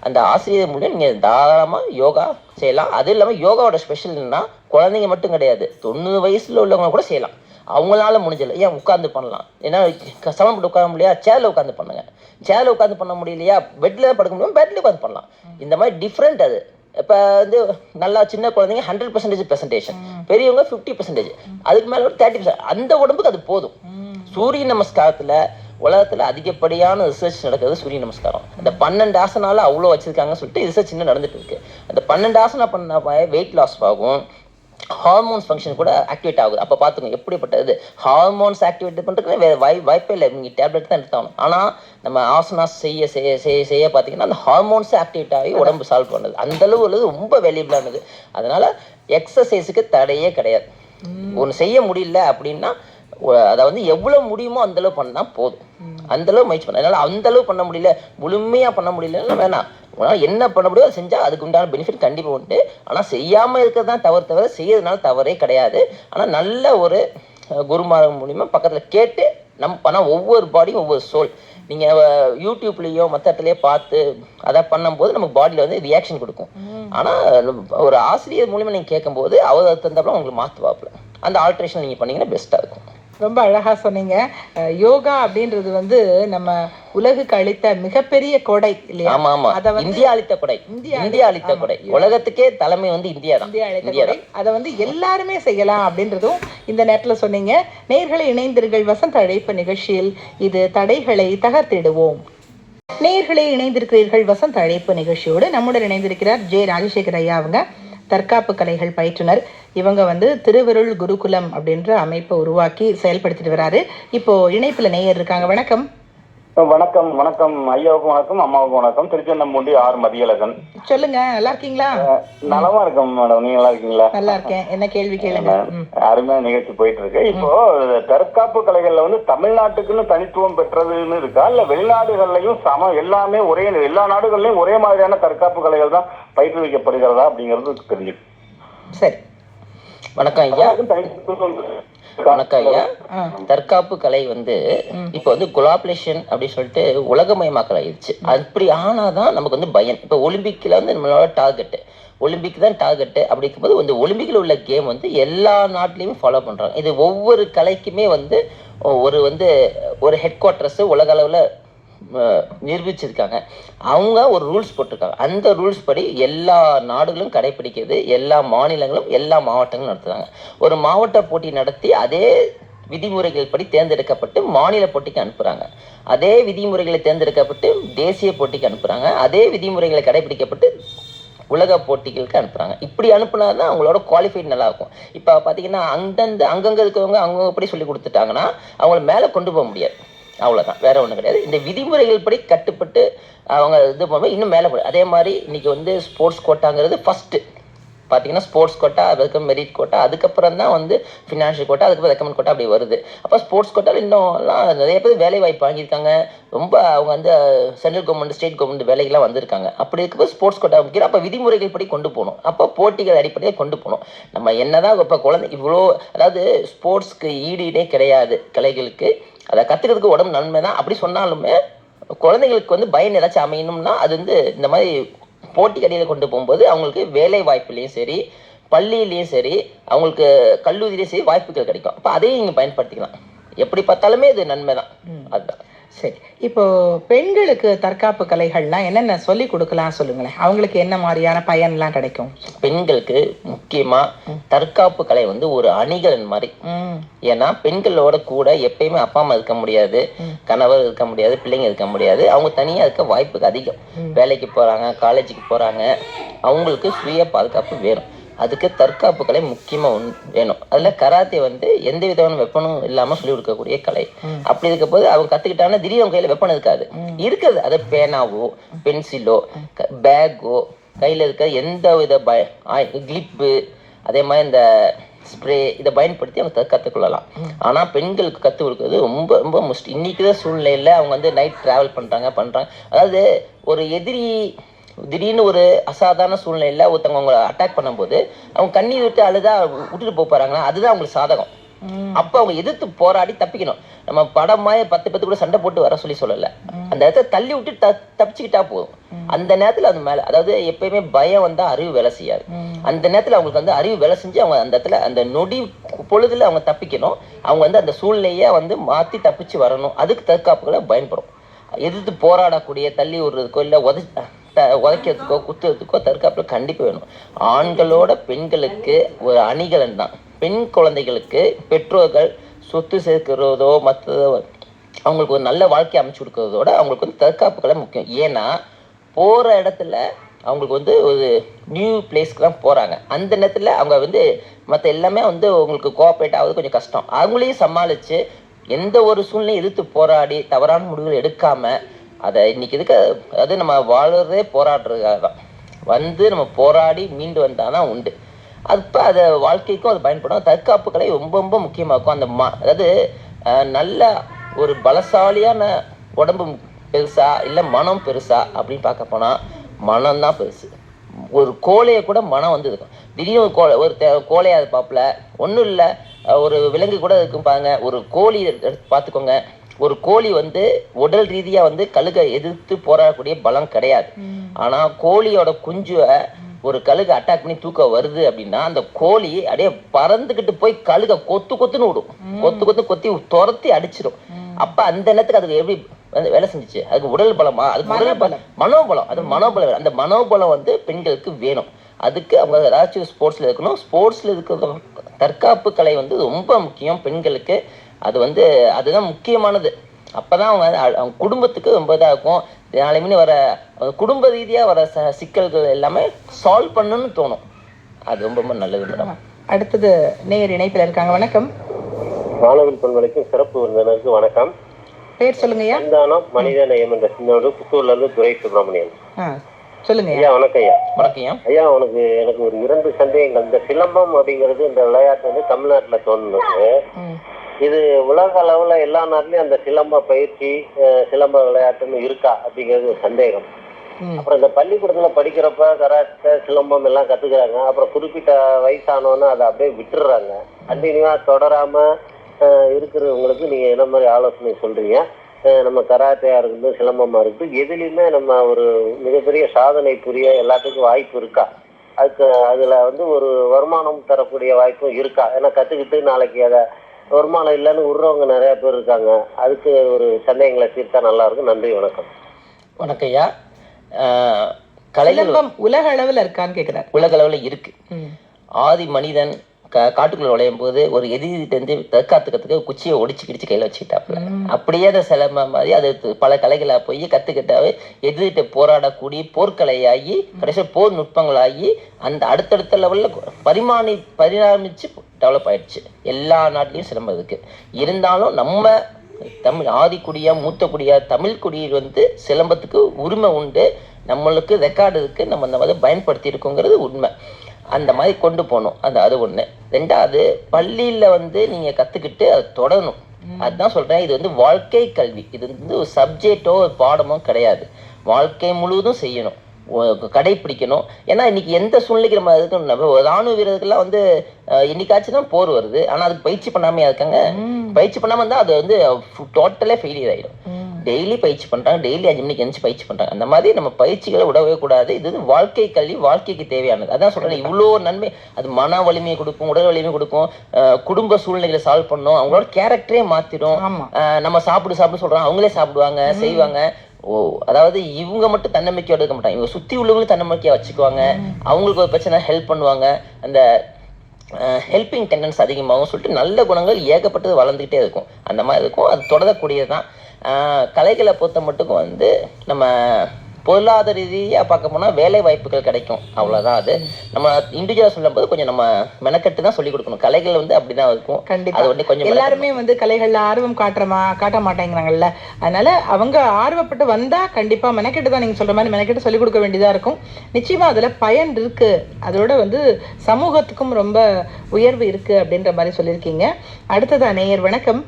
அந்த ஆசிரியர் மூலம் நீங்கள் தாராளமாக யோகா செய்யலாம். அது இல்லாமல் யோகாவோட ஸ்பெஷல்னா குழந்தைங்க மட்டும் கிடையாது, 90 வயசில் உள்ளவங்க கூட செய்யலாம். அவங்களால முடிஞ்சல ஏன் உட்காந்து பண்ணலாம். ஏன்னா சமப்பட்டு உட்கார முடியாது, சேரில் உட்காந்து பண்ணுங்க. சேரில் உட்காந்து பண்ண முடியலையா, பெட்டில் படுக்க முடியும், பெட்டில் உட்காந்து பண்ணலாம். இந்த மாதிரி டிஃப்ரெண்ட். அது இப்போ வந்து நல்லா சின்ன குழந்தைங்க 100% ப்ரெசன்டேஷன், பெரியவங்க 50%, அதுக்கு மேலே ஒரு 30%. அந்த உடம்புக்கு அது போதும். சூரிய நமஸ்காரத்தில் உலகத்தில் அதிகப்படியான ரிசர்ச் நடக்கிறது சூரிய நமஸ்காரம். அந்த 12 ஆசனால அவ்வளோ வச்சிருக்காங்கன்னு சொல்லிட்டு ரிசர்ச் இன்னும் நடந்துட்டு இருக்கு. அந்த 12 ஆசனா பண்ண வெயிட் லாஸ் ஆகும், ஹார்மோன்ஸ் ஃபங்க்ஷன் கூட ஆக்டிவேட் ஆகுது. அப்போ பார்த்துக்கோங்க எப்படிப்பட்டது. ஹார்மோன்ஸ் ஆக்டிவேட் பண்ணுறதுக்கு வேறு வாய்ப்பே இல்லை, நீங்கள் டேப்லெட் தான் எடுத்தாகணும். ஆனால் நம்ம ஆசனா செய்ய செய்ய செய்ய செய்ய பார்த்தீங்கன்னா அந்த ஹார்மோன்ஸே ஆக்டிவேட் ஆகி உடம்பு சால்வ் பண்ணுது. அந்தளவு உள்ளது ரொம்ப வேல்யூபிளானது. அதனால் எக்ஸசைஸுக்கு தடையே கிடையாது. ஒன்று செய்ய முடியல அப்படின்னா அதை வந்து எவ்வளோ முடியுமோ அந்தளவு பண்ணால் போதும். அந்தளவு முயற்சி பண்ண. அதனால் அந்தளவு பண்ண முடியல, முழுமையாக பண்ண முடியலன்னா வேணாம். உன்னால் என்ன பண்ண முடியும் அதை செஞ்சால் அதுக்கு உண்டான பெனிஃபிட் கண்டிப்பாக உண்டு. ஆனால் செய்யாமல் இருக்கிறது தான் தவிர செய்யறதுனால தவறே கிடையாது. ஆனால் நல்ல ஒரு குருமார் மூலிமா பக்கத்தில் கேட்டு ஆனால் ஒவ்வொரு பாடியும் ஒவ்வொரு சோல். நீங்கள் யூடியூப்லேயோ மற்ற இடத்துலையோ பார்த்து அதை பண்ணும்போது நமக்கு பாடியில் வந்து ரியாக்ஷன் கொடுக்கும். ஆனால் ஒரு ஆசிரியர் மூலிமா நீங்கள் கேட்கும்போது அவர் தந்தாப்புல உங்களுக்கு மாற்றுவாப்புல. அந்த ஆல்ட்ரேஷன் நீங்கள் பண்ணிங்கன்னா பெஸ்ட்டாக இருக்கும். ரொம்ப அழகா சொன்னீங்க. யோகா அப்படின்றது வந்து நம்ம உலகுக்கு அளித்த மிகப்பெரிய கொடை இல்லையா? ஆமா ஆமா, இந்தியா அளித்த கொடை. இந்தியா அளித்த கொடை. உலகத்துக்கே தலைமை வந்து இந்தியா தான். இந்தியா தான். அதை வந்து எல்லாருமே செய்யலாம் அப்படின்றதும் இந்த நேரத்தில் சொன்னீங்க. நேயர்களை இணைந்தீர்கள் வசந்த அழைப்பு நிகழ்ச்சியில். இது தடைகளை தகர்த்திடுவோம். நேயர்களை இணைந்திருக்கிறீர்கள் வசந்த அழைப்பு நிகழ்ச்சியோடு. நம்முடன் இணைந்திருக்கிறார் ஜே ராஜசேகர் ஐயா. அவங்க தற்காப்பு கலைகள் பயிற்றுனர். இவங்க வந்து திருவருள் குருகுலம் அப்படின்ற அமைப்பை உருவாக்கி செயல்படுத்திட்டு வராரு. இப்போ இணைப்புல நேயர் இருக்காங்க. வணக்கம். வணக்கம். வணக்கம் ஐயாவுக்கும் வணக்கம், அம்மாவுக்கும் வணக்கம். திருச்செந்தம்பூண்டி ஆர் மதியழகன். சொல்லுங்க, நல்லா இருக்கீங்களா? நலமா இருக்கேன் மேடம், நீங்க நல்லா இருக்கீங்களா? நல்லா இருக்கேன். என்ன கேள்வி கேளுங்க. அருமையான நிகழ்ச்சி போயிட்டு இருக்கு. இப்போ தற்காப்பு கலைகள்ல வந்து தமிழ்நாட்டுக்குன்னு தனித்துவம் பெற்றதுன்னு இருக்கா, இல்ல வெளிநாடுகள்லயும் எல்லாமே எல்லா நாடுகள்லயும் ஒரே மாதிரியான தற்காப்பு கலைகள் தான் பயிற்றுவிக்கப்படுகிறதா அப்படிங்கிறது தெரியும். சரி, வணக்கம் ஐயா. வணக்கம் ஐயா. தற்காப்பு கலை வந்து இப்போ வந்து குலாபரேஷன் அப்படின்னு சொல்லிட்டு உலகமயமாக்கல் ஆயிடுச்சு. அப்படி ஆனாதான் நமக்கு வந்து பயம். இப்போ ஒலிம்பிக்ல வந்து நம்மளோட டார்கெட்டு ஒலிம்பிக் தான் டார்கெட்டு. அப்படி இருக்கும்போது வந்து ஒலிம்பிக்கில் உள்ள கேம் வந்து எல்லா நாட்டிலையுமே ஃபாலோ பண்ணுறாங்க. இது ஒவ்வொரு கலைக்குமே வந்து ஒரு ஹெட் குவார்ட்டர்ஸு உலக அளவில் நிரூபிச்சிருக்காங்க. அவங்க ஒரு ரூல்ஸ் போட்டிருக்காங்க. அந்த ரூல்ஸ் படி எல்லா நாடுகளும் கடைப்பிடிக்கிறது, எல்லா மாநிலங்களும் எல்லா மாவட்டங்களும் நடத்துகிறாங்க. ஒரு மாவட்ட போட்டி நடத்தி அதே விதிமுறைகள் படி தேர்ந்தெடுக்கப்பட்டு மாநில போட்டிக்கு அனுப்புகிறாங்க. அதே விதிமுறைகளை தேர்ந்தெடுக்கப்பட்டு தேசிய போட்டிக்கு அனுப்புகிறாங்க. அதே விதிமுறைகளை கடைபிடிக்கப்பட்டு உலக போட்டிகளுக்கு அனுப்புகிறாங்க. இப்படி அனுப்புனா தான் அவங்களோட குவாலிஃபைட் நல்லா இருக்கும். இப்போ பார்த்தீங்கன்னா அங்கங்கே இருக்கவங்க அவங்க எப்படி சொல்லி கொடுத்துட்டாங்கன்னா அவங்கள மேலே கொண்டு போக முடியாது. அவ்வளோதான், வேற ஒன்றும் கிடையாது. இந்த விதிமுறைகள் படி கட்டுப்பட்டு அவங்க இது பண்ணும்போது இன்னும் மேலே போய் அதே மாதிரி இன்றைக்கி வந்து ஸ்போர்ட்ஸ் கோட்டாங்கிறது ஃபஸ்ட்டு பார்த்தீங்கன்னா ஸ்போர்ட்ஸ் கோட்டா, அதுக்கப்புறம் மெரிட் கோட்டா, அதுக்கப்புறம் தான் வந்து ஃபினான்ஷியல் கோட்டா, அதுக்கப்புறம் ரெக்கமெண்ட் கோட்டா அப்படி வருது. அப்போ ஸ்போர்ட்ஸ் கோட்டாவில் இன்னும்லாம் நிறைய பேர் வேலை வாய்ப்பு வாங்கியிருக்காங்க. ரொம்ப அவங்க வந்து சென்ட்ரல் கவர்மெண்ட், ஸ்டேட் கவர்மெண்ட் வேலைகள்லாம் வந்திருக்காங்க. அப்படி இருக்கும்போது ஸ்போர்ட்ஸ் கோட்டா முக்கியம். அப்போ விதிமுறைகள் படி கொண்டு போகணும். அப்போ போட்டிகள் அடிப்படையாக கொண்டு போகணும். நம்ம என்னதான் இப்போ குழந்தை இவ்வளோ, அதாவது ஸ்போர்ட்ஸ்க்கு ஈடே கிடையாது கலைகளுக்கு. அதை கற்றுக்கிறதுக்கு உடம்பு நன்மை தான். அப்படி சொன்னாலுமே குழந்தைங்களுக்கு வந்து பயன் ஏதாச்சும் அமையணும்னா அது வந்து இந்த மாதிரி போட்டி கடையில் கொண்டு போகும்போது அவங்களுக்கு வேலை வாய்ப்புலேயும் சரி, பள்ளியிலையும் சரி, அவங்களுக்கு கல்லூரியிலையும் சரி வாய்ப்புகள் கிடைக்கும். அப்போ அதையும் நீங்கள் பயன்படுத்திக்கலாம். எப்படி பார்த்தாலுமே இது நன்மை தான். அதுதான். சரி, இப்போ பெண்களுக்கு தற்காப்பு கலைகள்லாம் என்னென்ன சொல்லி கொடுக்கலாம் சொல்லுங்களேன். அவங்களுக்கு என்ன மாதிரியான பயன்லாம் கிடைக்கும்? பெண்களுக்கு முக்கியமா தற்காப்பு கலை வந்து ஒரு அணிகலன் மாதிரி. ஏன்னா பெண்களோட கூட எப்பயுமே அப்பா அம்மா இருக்க முடியாது, கணவர் இருக்க முடியாது, பிள்ளைங்க இருக்க முடியாது. அவங்க தனியா இருக்க வாய்ப்புக்கு அதிகம். வேலைக்கு போறாங்க, காலேஜுக்கு போறாங்க, அவங்களுக்கு சுய பாதுகாப்பு வேணும். அதுக்கு தற்காப்பு கலை முக்கியமா வேணும். அதுல கராத்தே வந்து எந்த விதமான வெப்பனும் இல்லாம சொல்லி கொடுக்கக்கூடிய கலை. அப்படி இருக்க போது அவங்க கத்துக்கிட்டாங்கன்னா திடீர்னு அவங்க கையில வெப்பன் இருக்காது. அது பேனாவோ, பென்சிலோ, பேக்கோ, கையில இருக்க எந்த வித கிளிப்பு, அதே மாதிரி இந்த ஸ்ப்ரே, இதை பயன்படுத்தி அவங்க கற்றுக்கொள்ளலாம். ஆனால் பெண்களுக்கு கற்றுக் கொடுக்குறது ரொம்ப ரொம்ப இன்னைக்குதான் சூழ்நிலையில் அவங்க வந்து நைட் ட்ராவல் பண்ணுறாங்க. அதாவது ஒரு எதிரி திடீர்னு ஒரு அசாதாரண சூழ்நிலையில் ஒருத்தவங்க அவங்களை அட்டாக் பண்ணும்போது அவங்க கண்ணீர் விட்டு அழுதா விட்டுட்டு போறாங்கன்னா அதுதான் அவங்களுக்கு சாதகம். அப்போ அவங்க எதிர்த்து போராடி தப்பிக்கணும். நம்ம படமாய 10 பேத்து கூட சண்டை போட்டு வர சொல்லலை. அந்த இடத்துல தள்ளி விட்டு தப்பிச்சுக்கிட்டா போதும். அந்த நேரத்தில் அது மேலே, அதாவது எப்பயுமே பயம் வந்தால் அறிவு வேலை செய்யாது. அந்த நேரத்தில் அவங்களுக்கு வந்து அறிவு வேலை செஞ்சு அவங்க அந்த இடத்துல அந்த நொடி பொழுதுல அவங்க தப்பிக்கணும். அவங்க வந்து அந்த சூழ்நிலையை வந்து மாற்றி தப்பிச்சு வரணும். அதுக்கு தற்காப்புகளை பயன்படும். எதிர்த்து போராடக்கூடிய, தள்ளி விடுறதுக்கோ இல்லை உதைக்கிறதுக்கோ குத்துறதுக்கோ தற்காப்புல கண்டிப்பாக வேணும். ஆண்களோட பெண்களுக்கு ஒரு அணிகலன் தான். பெண் குழந்தைகளுக்கு பெற்றோர்கள் சொத்து சேர்க்கிறதோ மற்றதோ அவங்களுக்கு ஒரு நல்ல வாழ்க்கை அமைச்சு கொடுக்கறதோட அவங்களுக்கு வந்து தற்காப்புகளை முக்கியம். ஏன்னா போகிற இடத்துல அவங்களுக்கு வந்து ஒரு நியூ பிளேஸ்க்கு தான் போகிறாங்க. அந்த நேரத்தில் அவங்க வந்து மற்ற எல்லாமே வந்து உங்களுக்கு கோஆப்ரேட் ஆகுது கொஞ்சம் கஷ்டம். அவங்களையும் சமாளித்து எந்த ஒரு சூழ்நிலையும் எதிர்த்து போராடி தவறான முடிவுகள் எடுக்காமல் அதை இன்னைக்கு அதாவது நம்ம வாழறதே போராடுறதுக்காக தான். வந்து நம்ம போராடி மீண்டு வந்தால் தான் உண்டு. அப்போ அதை வாழ்க்கைக்கும் அது பயன்படும். தற்காப்பு கலை ரொம்ப ரொம்ப முக்கியமாக்கும். அதாவது நல்ல ஒரு பலசாலியான உடம்பு பெருசா இல்லை மனம் பெருசா அப்படின்னு பார்க்க போனால் மனம்தான் பெருசு. ஒரு கோழையை கூட மனம் வந்து இருக்கும். திடீர்னு ஒரு கோழையா அது பார்ப்பல ஒன்றும் இல்லை. ஒரு விலங்கு கூட இருக்கும் பாருங்க. ஒரு கோழி பார்த்துக்கோங்க. ஒரு கோழி வந்து உடல் ரீதியா வந்து கழுகை எதிர்த்து போராடக்கூடிய பலம் கிடையாது. ஆனா கோழியோட குஞ்சுவை ஒரு கழுகை அட்டாக் பண்ணி தூக்க வருது அப்படின்னா அந்த கோழி அப்படியே பறந்துகிட்டு போய் கழுகை கொத்துன்னு விடும். கொத்தி துரத்தி அடிச்சிடும். அப்ப அந்த நேரத்துக்கு அதுக்கு எப்படி வேலை செஞ்சிச்சு? அதுக்கு உடல் பலமா? அதுக்கு உடல் பலம், மனோபலம். அது மனோபலம். அந்த மனோபலம் வந்து பெண்களுக்கு வேணும். அதுக்கு அவங்க ஏதாச்சும் ஸ்போர்ட்ஸ்ல இருக்கணும். ஸ்போர்ட்ஸ்ல இருக்கிற தற்காப்பு கலை வந்து ரொம்ப முக்கியம் பெண்களுக்கு. அது வந்து அதுதான் முக்கியமானது. அப்பதான் அவங்க குடும்பத்துக்கு ரொம்ப இதாக இருக்கும். நாளைக்கு வர குடும்ப ரீதியா வர சிக்கல்கள் எல்லாமே சால்வ் பண்ணணும்னு தோணும். அது ரொம்ப ரொம்ப நல்லது மேடம். அடுத்தது நேர் இணைப்பில் இருக்காங்க. வணக்கம். மாணவன் பொன்மலைக்கும் சிறப்பு விருந்தினருக்கு வணக்கம். பேர் சொல்லுங்கய்யா. மனித நேயம் என்ற சின்னோடு புத்தூர்ல இருந்து துரை சுப்பிரமணியன். சொல்லுங்க ஐயா. வணக்கம் ஐயா. வணக்கம் ஐயா. எனக்கு ஒரு 2 சந்தேகங்கள். இந்த சிலம்பம் அப்படிங்கிறது இந்த விளையாட்டு வந்து தமிழ்நாட்டுல தோணுது. இது உலக அளவுல எல்லா நாட்டிலயும் அந்த சிலம்ப பயிற்சி, சிலம்ப விளையாட்டுன்னு இருக்கா அப்படிங்கிறது ஒரு சந்தேகம். அப்புறம் இந்த பள்ளிக்கூடத்துல படிக்கிறப்ப கராத்தே சிலம்பம் எல்லாம் கத்துக்கிறாங்க. அப்புறம் குறிப்பிட்ட வயசானோன்னு அதை அப்படியே விட்டுடுறாங்க. கண்டினியூவா தொடராம இருக்கிறவங்களுக்கு நீங்க என்ன மாதிரி ஆலோசனை சொல்றீங்க? நம்ம கராத்தையா இருக்கட்டும், சிலம்பமா இருக்கட்டும், எதுலையுமே நம்ம ஒரு மிகப்பெரிய சாதனை புரிய எல்லாத்துக்கும் வாய்ப்பு இருக்கா? அதுல ஒரு வருமானம் தரக்கூடிய வாய்ப்பும் இருக்கா? ஏன்னா கத்துக்கிட்டு நாளைக்கு அதை வருமானம் இல்லைன்னு விடுறவங்க நிறைய பேர் இருக்காங்க. அதுக்கு ஒரு சந்தேகங்களை தீர்த்தா நல்லா இருக்கும். நன்றி, வணக்கம். வணக்கம் ஐயா. கலைகள் உலக அளவில் இருக்கான்னு கேட்குறாரு. உலக அளவில் இருக்கு. ஆதி மனிதன் காட்டுக்குள்ள நுழையும் போது ஒரு எதிரிட்டு தற்காத்துக்கிறதுக்கு குச்சியை ஒடிச்சு கிடிச்சு கையில வச்சுக்கிட்டாப்புல. அப்படியே அந்த சிலம்ப மாதிரி அது பல கலைகளா போய் கத்துக்கிட்டாவே எதிரிட்ட போராடக்கூடிய போர்க்கலையாகி கடைசியில் போர் நுட்பங்களாகி அந்த அடுத்தடுத்த லெவல்ல பரிணாமிச்சு டெவலப் ஆயிடுச்சு. எல்லா நாட்டிலையும் சிலம்பம் இருக்கு. இருந்தாலும் நம்ம தமிழ் ஆதிக்குடியா மூத்த குடியா தமிழ் குடியில் சிலம்பத்துக்கு உரிமை உண்டு. நம்மளுக்கு ரெக்கார்டு இருக்கு. நம்ம அந்த மாதிரி பயன்படுத்தி இருக்கோங்கிறது உண்மை. அந்த மாதிரி கொண்டு போகணும். அது ஒண்ணு. ரெண்டாவது, பள்ளியில நீங்க கத்துக்கிட்டு அதை தொடரணும். அதுதான் சொல்றேன். இது வாழ்க்கை கல்வி. இது ஒரு சப்ஜெக்டோ ஒரு பாடமோ கிடையாது. வாழ்க்கை முழுவதும் செய்யணும், கடைபிடிக்கணும். ஏன்னா இன்னைக்கு எந்த சூழ்நிலைக்கு நம்ம அதுக்கு ராணுவ வீரர்கள்லாம் இன்னைக்காச்சும் தான் போர் வருது. ஆனா அதுக்கு பயிற்சி பண்ணாமையா இருக்காங்க. பயிற்சி பண்ணாம இருந்தா அது டோட்டலே ஃபெயிலியர் ஆயிடும். டெய்லி பயிற்சி பண்றாங்க, டெய்லி 5 மணிக்கு எந்திரிச்சு பயிற்சி பண்றாங்க. அந்த மாதிரி நம்ம பயிற்சிகளை விடவே கூடாது. இது வாழ்க்கை கல்வி, வாழ்க்கைக்கு தேவையானது. அதான் சொல்றேன், இவ்வளோ நன்மை. அது மன வலிமையை கொடுக்கும், உடல் வலிமையை கொடுக்கும், குடும்ப சூழ்நிலைகளை சால்வ் பண்ணும், அவங்களோட கேரக்டரே மாத்திடும். நம்ம சாப்பிடு சொல்றோம், அவங்களே சாப்பிடுவாங்க, செய்வாங்க. அதாவது இவங்க மட்டும் தன்னம்பிக்கையோட இருக்க மாட்டாங்க, இவங்க சுத்தி உள்ளவங்களும் தன்னம்பிக்கையா வச்சுக்குவாங்க. அவங்களுக்கு ஒரு பிரச்சனை ஹெல்ப் பண்ணுவாங்க. அந்த ஹெல்பிங் டெண்டன்ஸ் அதிகமாகும் சொல்லிட்டு நல்ல குணங்கள் ஏகப்பட்டது வளர்ந்துக்கிட்டே இருக்கும். அந்த மாதிரி இருக்கும். அது தொடரக்கூடியதுதான். கலைகளை பொறுத்த மட்டுக்கும் நம்ம பொருளாதார ரீதியாக பார்க்க போனால் வேலை வாய்ப்புகள் கிடைக்கும், அவ்வளோதான். அது நம்ம இண்டிவிஜுவலாக சொல்லும்போது கொஞ்சம் நம்ம மெனக்கட்டு தான் சொல்லிக் கொடுக்கணும். கலைகள் அப்படிதான் இருக்கும். கண்டிப்பாக அது கொஞ்சம் எல்லாருமே கலைகளில் ஆர்வம் காட்ட மாட்டேங்கிறாங்கல்ல. அதனால அவங்க ஆர்வப்பட்டு வந்தால் கண்டிப்பாக மெனக்கெட்டு தான் நீங்கள் சொல்கிற மாதிரி மெனக்கெட்டு சொல்லிக் கொடுக்க வேண்டியதாக இருக்கும். நிச்சயமாக அதில் பயன் இருக்குது. அதோட சமூகத்துக்கும் ரொம்ப உயர்வு இருக்குது அப்படின்ற மாதிரி சொல்லியிருக்கீங்க. அடுத்ததான் நேயர். வணக்கம்.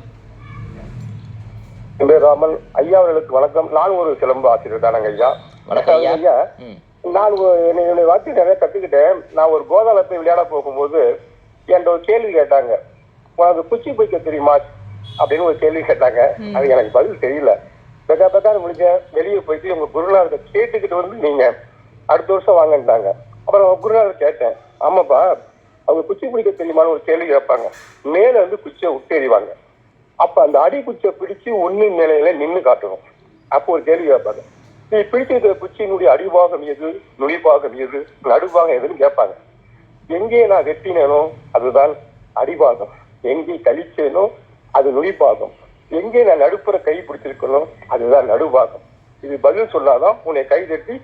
என் பேர் ராமன். ஐயா அவர்களுக்கு வணக்கம். நான் ஒரு சிலம்பு ஆசிரியர் தானங்க ஐயா. ஐயா, நான் என்னுடைய வார்த்தை நிறைய கத்துக்கிட்டேன். நான் ஒரு கோதாளத்தை விளையாட போகும்போது என்கிட்ட ஒரு கேள்வி கேட்டாங்க, உனக்கு குச்சி பைக்க தெரியுமா அப்படின்னு ஒரு கேள்வி கேட்டாங்க. அது எனக்கு பதில் தெரியல. பெக்கான்னு முடிஞ்சேன். வெளியே போயிட்டு உங்க குருநாதரை கேட்டுக்கிட்டு நீங்க அடுத்த வருஷம் வாங்கன்ட்டாங்க. அப்புறம் குருநாதர் கேட்டேன், ஆமாப்பா அவங்க குச்சி பிடிக்க தெரியுமான்னு ஒரு கேள்வி கேட்பாங்க. மேல குச்சியை விட்டு எறிவாங்க. அப்ப அந்த அடி குச்சியை பிடிச்சு ஒண்ணு நிலையில நின்று காட்டணும். அப்போ ஒரு கேள்வி கேட்பாங்க, நீ பிடிச்சிருக்கிற குச்சியினுடைய அடிபாகம் எது, நுனிபாகம் எது, நடுபாகம் எதுன்னு கேட்பாங்க. எங்கே நான் வெட்டினேனோ அதுதான் அடிபாகம், எங்கே கழிச்சேனோ அது நுனிபாகம், எங்கே நான் நடுப்புற கை பிடிச்சிருக்கணும் அதுதான் நடுபாகம். இது பதில் சொல்லாதான் உன்னை கை தட்டி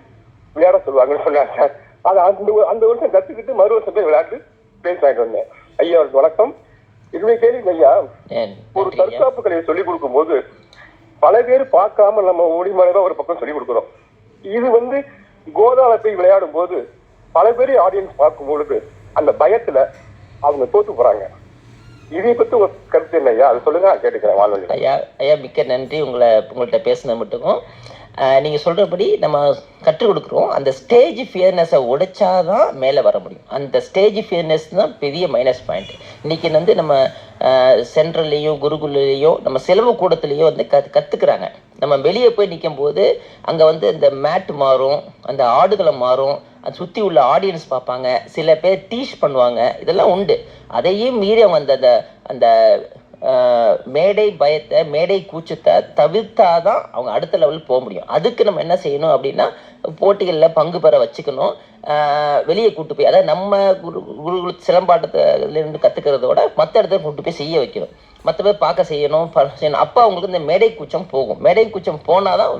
விளையாட சொல்லுவாங்கன்னு சொன்னாங்க. அதை அந்த வருஷம் கத்துக்கிட்டு மறு வருஷம் போய் விளையாட்டு பிளேஸ் வாங்கிட்டு வந்தேன். ஐயா வணக்கம். இதுவே கேள்வி ஐயா, ஒரு தற்காப்பு கலையை சொல்லிக் கொடுக்கும் போது பல பேர் பார்க்காம நம்ம ஓடிமாரிதான் ஒரு பக்கம் சொல்லிக் கொடுக்குறோம். இது கோதாளத்தை விளையாடும் போது பல பேர் ஆடியன்ஸ் பார்க்கும் பொழுது அந்த பயத்துல அவங்க தோத்து போறாங்க. இதை பத்தி உங்க கருத்து என்ன ஐயா, அது சொல்லுங்க, நான் கேட்டுக்கிறேன். வாழ்வழி ஐயா மிக்க நன்றி. உங்கள்கிட்ட பேசுனது மட்டுக்கும் நீங்கள் சொல்கிறபடி நம்ம கற்றுக் கொடுக்குறோம். அந்த ஸ்டேஜ் ஃபியர்னஸை உடைச்சாதான் மேலே வர முடியும். அந்த ஸ்டேஜ் ஃபியர்னஸ் தான் பெரிய மைனஸ் பாயிண்ட். இன்றைக்கி நம்ம சென்ட்ரல்லையும் குருகுலையும் நம்ம செலவு கூடத்துலேயோ கற்றுக்குறாங்க. நம்ம வெளியே போய் நிற்கும் போது அங்கே இந்த மேட் மாறும், அந்த ஆடுகளை மாறும், அது சுற்றி உள்ள ஆடியன்ஸ் பார்ப்பாங்க, சில பேர் டீச் பண்ணுவாங்க, இதெல்லாம் உண்டு. அதையும் மீறி அவங்க அந்த மேடை பயத்தை, மேடை கூச்சத்தை தவிர்த்தாதான் அவங்க அடுத்த லெவலுக்கு போக முடியும். அதுக்கு நம்ம என்ன செய்யணும் அப்படின்னா, போட்டிகளில் பங்கு பெற வச்சுக்கணும். வெளியே கூட்டு போய், அதாவது நம்ம குரு சிலம்பாட்டத்திலிருந்து கற்றுக்கிறதோட மற்ற இடத்துல கூட்டு போய் செய்ய வைக்கணும். மற்ற பேர் பார்க்க செய்யணும். அப்போ அவங்களுக்கு இந்த மேடை கூச்சம் போகும். மேடை கூச்சம் போனாதான்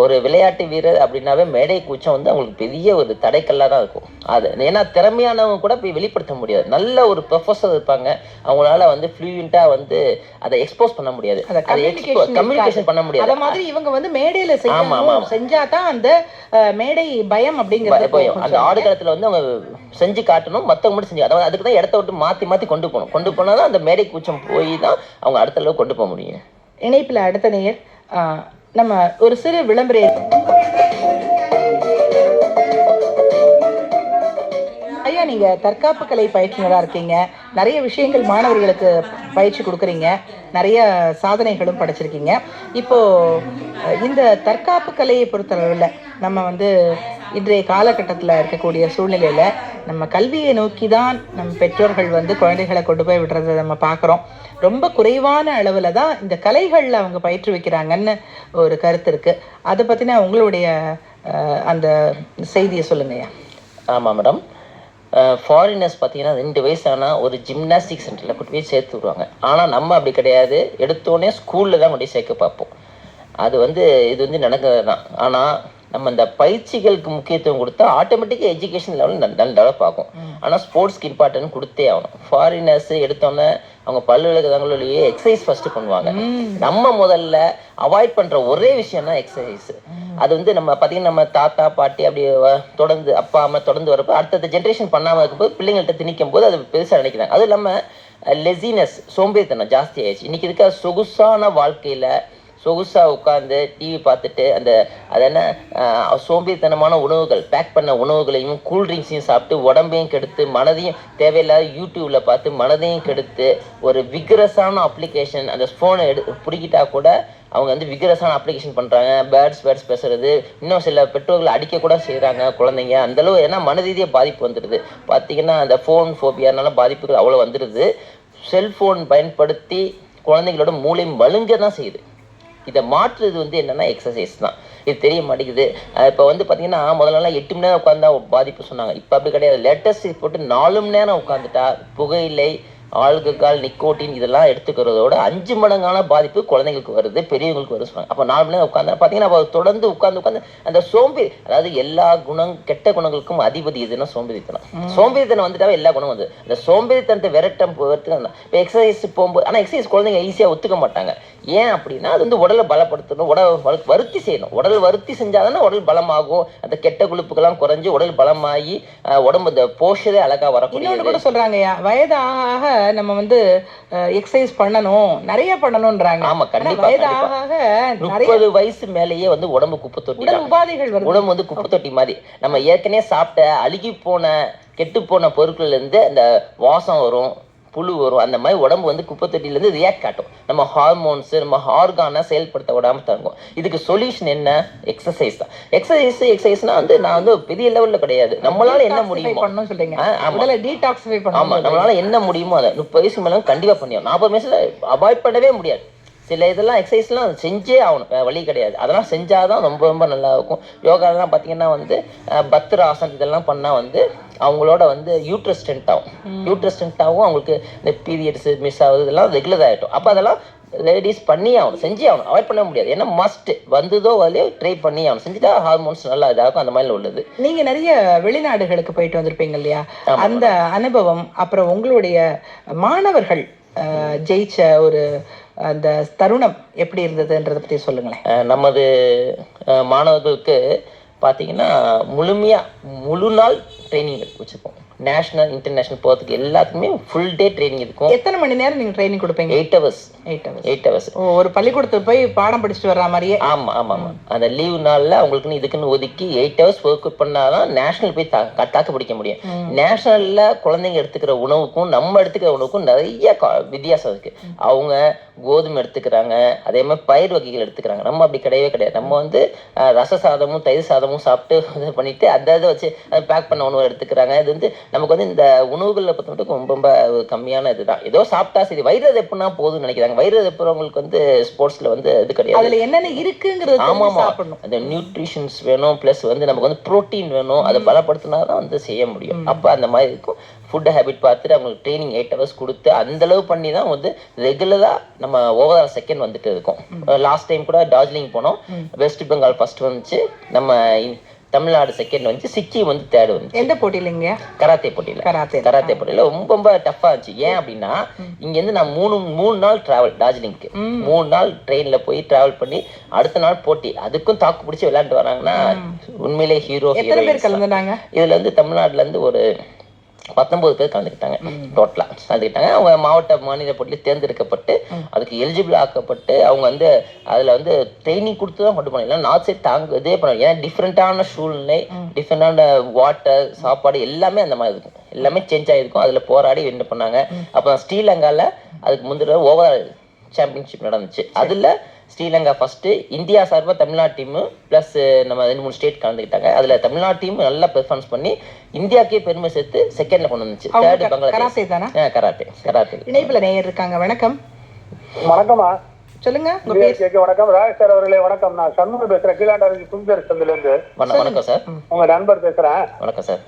ஒரு விளையாட்டு வீரர் அப்படின்னாவே மேடை கூச்சம் அவங்களுக்கு பெரிய ஒரு தடைக்கல்லாக தான் இருக்கும். அது ஏன்னா திறமையானவங்க கூட போய் வெளிப்படுத்த முடியாது. நல்ல ஒரு ப்ரொஃபஸர் இருப்பாங்க, அவங்களால ஃப்ளூயண்ட்டாக அதை எக்ஸ்போஸ் பண்ண முடியாது, கம்யூனிகேஷன் பண்ண முடியாது. அதே மாதிரி இவங்க மேடையில செஞ்சாதான் அந்த மேடை பயம் அப்படிங்கிறது பயம். அந்த ஆடுகளத்தில் அவங்க செஞ்சு காட்டணும், மற்றவங்க மட்டும் செஞ்சு, அதாவது அதுக்கு தான் இடத்த விட்டு மாற்றி கொண்டு போகணும். கொண்டு போனால் தான் அந்த மேடை கூச்சம் போய் தான் அவங்க அடுத்த அளவுக்கு கொண்டு போக முடியும். இணைப்பில் அடுத்த நேயர். நம்ம ஒரு சிறு விளம்பர ஐயா, நீங்க தற்காப்பு கலை பயிற்றுனராக இருக்கீங்க, நிறைய விஷயங்கள் மாணவர்களுக்கு பயிற்சி கொடுக்குறீங்க, நிறைய சாதனைகளும் படைச்சிருக்கீங்க. இப்போ இந்த தற்காப்பு கலையை பொறுத்தளவில் நம்ம இன்றைய காலகட்டத்தில் இருக்கக்கூடிய சூழ்நிலையில் நம்ம கல்வியை நோக்கி தான் நம்ம பெற்றோர்கள் குழந்தைகளை கொண்டு போய் விடுறதை நம்ம பார்க்குறோம். ரொம்ப குறைவான அளவில் தான் இந்த கலைகளில் அவங்க பயிற்றுவிக்கிறாங்கன்னு ஒரு கருத்து இருக்குது. அதை பற்றின உங்களுடைய அந்த செய்தியை சொல்லுங்கய்யா. ஆமாம் மேடம், ஃபாரினர்ஸ் பார்த்தீங்கன்னா 2 வயசு ஆனால் ஒரு ஜிம்னாஸ்டிக் சென்டரில் கொண்டு போய் சேர்த்து விடுவாங்க. ஆனால் நம்ம அப்படி கிடையாது, எடுத்தோடனே ஸ்கூலில் தான் கொண்டு போய் சேர்க்க பார்ப்போம். அது இது நடக்கிறது தான். ஆனால் நம்ம இந்த பயிற்சிகளுக்கு முக்கியத்துவம் கொடுத்தா ஆட்டோமேட்டிக்காக எஜுகேஷன் லெவலில் நல்ல டெவலப் ஆகும். ஆனால் ஸ்போர்ட்ஸ்க்கு இம்பார்ட்டன்ட் கொடுத்தே ஆகணும். ஃபாரினர்ஸ் எடுத்தோன்னே அவங்க பல்கலைக்கழகங்களிலேயே எக்ஸசைஸ் ஃபஸ்ட்டு பண்ணுவாங்க. நம்ம முதல்ல அவாய்ட் பண்ணுற ஒரே விஷயம் தான் எக்ஸசைஸ். அது நம்ம பார்த்தீங்கன்னா நம்ம தாத்தா பாட்டி அப்படி தொடர்ந்து அப்பா அம்மா தொடர்ந்து வரப்போ அடுத்தடுத்த ஜென்ரேஷன் பண்ணாமல் இருக்கும்போது பிள்ளைங்கள்ட்ட திணிக்கும் போது அது பெருசாக நினைக்கிறாங்க. அதுவும் இல்லாமல் லெசினஸ், சோம்பேறித்தனம் ஜாஸ்தி ஆயிடுச்சு. இன்றைக்கி இருக்க சொகுசான வாழ்க்கையில் சொகுசாக உட்காந்து டிவி பார்த்துட்டு அது என்ன சோம்பேறித்தனமான உணவுகள், பேக் பண்ண உணவுகளையும் கூல்ட்ரிங்க்ஸையும் சாப்பிட்டு உடம்பையும் கெடுத்து மனதையும் தேவையில்லாத யூடியூப்பில் பார்த்து மனதையும் கெடுத்து ஒரு விக்ரஸான அப்ளிகேஷன் அந்த ஃபோனை பிடிக்கிட்டா கூட அவங்க விக்ரஸான அப்ளிகேஷன் பண்ணுறாங்க. பேர்ட்ஸ் பேசுறது, இன்னும் சில பெற்றோர்களை அடிக்க கூட செய்கிறாங்க குழந்தைங்க. அந்தளவு ஏன்னா மன ரீதியாக பாதிப்பு வந்துடுது. பார்த்தீங்கன்னா அந்த ஃபோன் ஃபோபியானால பாதிப்புகள் அவ்வளோ வந்துடுது. செல்ஃபோன் பயன்படுத்தி குழந்தைங்களோட மூளை மழுங்க தான் செய்யுது. இதை மாற்றுறது என்னென்னா எக்ஸசைஸ் தான். இது தெரிய மாட்டேங்குது. இப்போ பார்த்தீங்கன்னா முதல்லலாம் 8 மணி நேரம் உட்காந்தா பாதிப்பு சொன்னாங்க. இப்போ அப்படி கிடையாது. லேட்டஸ்ட் போட்டு 4 மணி நேரம் உட்காந்துட்டா புகையிலை, ஆல்கஹால், நிக்கோட்டின் இதெல்லாம் எடுத்துக்கிறதோட 5 மடங்கான பாதிப்பு குழந்தைங்களுக்கு வருது, பெரியவங்களுக்கு வருது சொன்னாங்க. அப்போ 4 மணி நேரம் உட்காந்து பார்த்தீங்கன்னா தொடர்ந்து உட்காந்து அந்த சோம்பேறி, அதாவது எல்லா கெட்ட குணங்களுக்கும் அதிபதி எதுன்னா சோம்பேறித்தனம். சோம்பேறித்தனம் வந்துட்டாவே எல்லா குணம் வந்து அந்த சோம்பேறித்தனத்தை இப்போ எக்ஸசைஸ் போகும்போது, ஆனால் எக்ஸசைஸ் குழந்தைங்க ஈஸியாக ஒத்துக்க மாட்டாங்க. ஏன் அப்படின்னா அது உடலை பலப்படுத்தணும், வருத்தி செய்யணும். உடல் வருத்தி செஞ்சாதானே உடல் பலமாகும். அந்த கெட்ட கொழுப்புக்கெல்லாம் குறைஞ்சி உடல் பலமாகி உடம்பு இந்த போஷதே அழகாக வரக்கூடிய கூட சொல்றாங்கய்யா. வயது ஆக நம்ம எக்ஸசைஸ் பண்ணணும், நிறைய பண்ணணும்ன்றாங்க. ஆமா, கண்டிப்பா. 30 வயசு மேலேயே உடம்பு குப்பை தொட்டி உபாதைகள் வருது. உடம்பு குப்பை தொட்டி மாதிரி. நம்ம ஏற்கனவே சாப்பிட்ட அழுகி போன கெட்டு போன பொருட்கள்ல இருந்து அந்த வாசம் வரும், புழு வரும். அந்த மாதிரி உடம்பு குப்பை தொட்டிலேருந்து ரியாக்ட் காட்டும். நம்ம ஹார்மோன்ஸ், நம்ம ஆர்கானை செயல்படுத்த விடாமல் தருவோம். இதுக்கு சொல்யூஷன் என்ன? எக்ஸசைஸ் தான். எக்ஸசைஸ்னா நான் பெரிய லெவலில் கிடையாது. நம்மளால என்ன முடியுமோ நம்மளால என்ன முடியுமோ அதை 30 வயசு மேலே கண்டிப்பாக பண்ணிடும். 40 வயசுல அவாய்ட் பண்ணவே முடியாது. சில இதெல்லாம் எக்ஸசைஸ்லாம் செஞ்சே ஆகணும், வழி கிடையாது. அதெல்லாம் செஞ்சாதான் ரொம்ப ரொம்ப நல்லா இருக்கும். யோகாலாம் பார்த்தீங்கன்னா பத்ராசன் இதெல்லாம் பண்ணால் அவங்களோட யூட்ரஸ் ஸ்ட்ரென்த் ஆகும். யூட்ரஸ் ஸ்ட்ரென்த் ஆகும். அவங்களுக்கு இந்த பீரியட்ஸ் மிஸ் ஆகுது இதெல்லாம் ரெகுலர் ஆகிட்டோம். அப்போ அதெல்லாம் லேடிஸ் பண்ணி ஆகணும், செஞ்சே ஆகணும், அவாய்ட் பண்ண முடியாது. ஏன்னா மஸ்ட் வந்ததோ அதிலே ட்ரை பண்ணி ஆகணும். செஞ்சுட்டா ஹார்மோன்ஸ் நல்லா இதாகும். அந்த மாதிரி உள்ளது. நீங்கள் நிறைய வெளிநாடுகளுக்கு போயிட்டு வந்திருப்பீங்க இல்லையா? அந்த அனுபவம், அப்புறம் உங்களுடைய மாணவர்கள் ஜெயிச்ச ஒரு அந்த தருணம் எப்படி இருந்ததுன்றதை பற்றி சொல்லுங்களேன். நமது மாணவர்களுக்கு பார்த்தீங்கன்னா முழு நாள் ட்ரைனிங் வச்சுருப்போம். நேஷனல் இன்டர்நேஷனல் போகிறதுக்கு எல்லாத்துக்குமே ஃபுல் டே ட்ரைனிங் இருக்கும். எத்தனை மணி நேரம் நீங்கள் ட்ரைனிங் கொடுப்பீங்க? 8 ஹவர்ஸ். ஒரு பள்ளிக்கூடத்துக்கு போய் பாடம் படிச்சுட்டு வர்ற மாதிரியே? ஆமாம். அந்த லீவ் நாளில் அவங்களுக்குன்னு இதுக்குன்னு ஒதுக்கி 8 ஹவர்ஸ் ஒர்க் பண்ணால் தான் நேஷனல் போய் தாக்கு பிடிக்க முடியும். நேஷனலில் குழந்தைங்க எடுத்துக்கிற உணவுக்கும் நம்ம எடுத்துக்கிற உணவுக்கும் நிறைய வித்தியாசம் இருக்குது. அவங்க கோதுமை எடுத்துக்கிறாங்க, அதே மாதிரி பயிர் வகைகள் எடுத்துக்கிறாங்க. நம்ம அப்படி கிடையவே கிடையாது. நம்ம ரச சாதமும் தயிர் சாதமும் சாப்பிட்டு இது பண்ணிவிட்டு அந்த இதை வச்சு அதை பேக் பண்ண உணவு எடுத்துக்கிறாங்க. இது நமக்கு இந்த உணவுகளில் பொறுத்த மட்டும் ரொம்ப ரொம்ப கம்மியான இதுதான். ஏதோ சாப்பிட்டா சரி, வயிறு எப்படின்னா போதும்னு நினைக்கிறாங்க. வயிறு எப்பறவங்களுக்கு ஸ்போர்ட்ஸ்ல இது கிடையாது. அதுல என்னென்ன இருக்குங்கிறது சாப்பிடணும். அந்த நியூட்ரிஷன்ஸ் வேணும், பிளஸ் நமக்கு புரோட்டீன் வேணும். அதை பலப்படுத்தினா தான் செய்ய முடியும். அப்போ அந்த மாதிரி இருக்கும். ஃபுட் ஹேபிட் பார்த்துட்டு அவங்களுக்கு ட்ரைனிங் 8 ஹவர்ஸ் கொடுத்து அந்தளவு பண்ணி தான் ரெகுலராக நம்ம ஓவரால் செகண்ட் வந்துட்டு இருக்கோம். லாஸ்ட் டைம் கூட டார்ஜிலிங் போனோம். வெஸ்ட் பெங்கால் ஃபர்ஸ்ட் வந்துச்சு, நம்ம தமிழ்நாடு செகண்ட் வந்து, சிக்கிம் தேர்டு வந்து. எந்த போட்டியிலங்க? கராத்தே போட்டியில் ரொம்ப ரொம்ப டஃப்பாக இருந்துச்சு. ஏன் அப்படின்னா இங்கேருந்து நான் மூணு நாள் டிராவல் டார்ஜிலிங்க்கு. 3 நாள் ட்ரெயினில் போய் டிராவல் பண்ணி அடுத்த நாள் போட்டி. அதுக்கும் தாக்கு பிடிச்சி விளையாண்டு வராங்கன்னா உண்மையிலே ஹீரோ. எத்தனை பேர் கலந்துனாங்க? இதுல தமிழ்நாட்டுல ஒரு 19 பேர் கலந்துக்கிட்டாங்க. டோட்டலாக கலந்துக்கிட்டாங்க. அவங்க மாவட்ட மாநில போட்டியில் தேர்ந்தெடுக்கப்பட்டு அதுக்கு எலிஜிபிள் ஆக்கப்பட்டு அவங்க வந்து அதில் வந்து ட்ரைனிங் கொடுத்து தான் கொண்டு போனாங்க. இல்லை நார்த் சைட் இதே பண்ணாங்க. ஏன்னா டிஃப்ரெண்ட்டான சூழ்நிலை, டிஃப்ரெண்டான வாட்டர், சாப்பாடு எல்லாமே அந்த மாதிரி இருக்கும். எல்லாமே சேஞ்ச் ஆகிருக்கும். அதில் போராடி வின் பண்ணாங்க. அப்புறம் ஸ்ரீலங்காவில் அதுக்கு முந்தின ஓவரால் சாம்பியன்ஷிப் நடந்துச்சு. அதில் ஸ்ரீலங்கா ஃபஸ்ட்டு, இந்தியா சார்பாக தமிழ்நாடு டீமு ப்ளஸ் நம்ம 2-3 ஸ்டேட் கலந்துக்கிட்டாங்க. அதில் தமிழ்நாடு டீம் நல்லா பெர்ஃபார்மன்ஸ் பண்ணி இந்தியாவுக்கே பெருமை சேர்த்து செகண்டில் கொண்டு வந்துச்சு. தேர்டு பங்களாதேஷ். கராத்தே. இணைப்புல நேயர் இருக்காங்க. வணக்கம். வணக்கம்மா. சொல்லுங்க. வணக்கம் ராஜ் சார் அவர்களே. வணக்கம். நான் சண்முகம் பேசுறேன், கீழாண்டாருக்கு புதுச்சேரி சந்தில இருந்து. வணக்கம் சார். உங்க நண்பர் பேசுறேன். வணக்கம் சார்.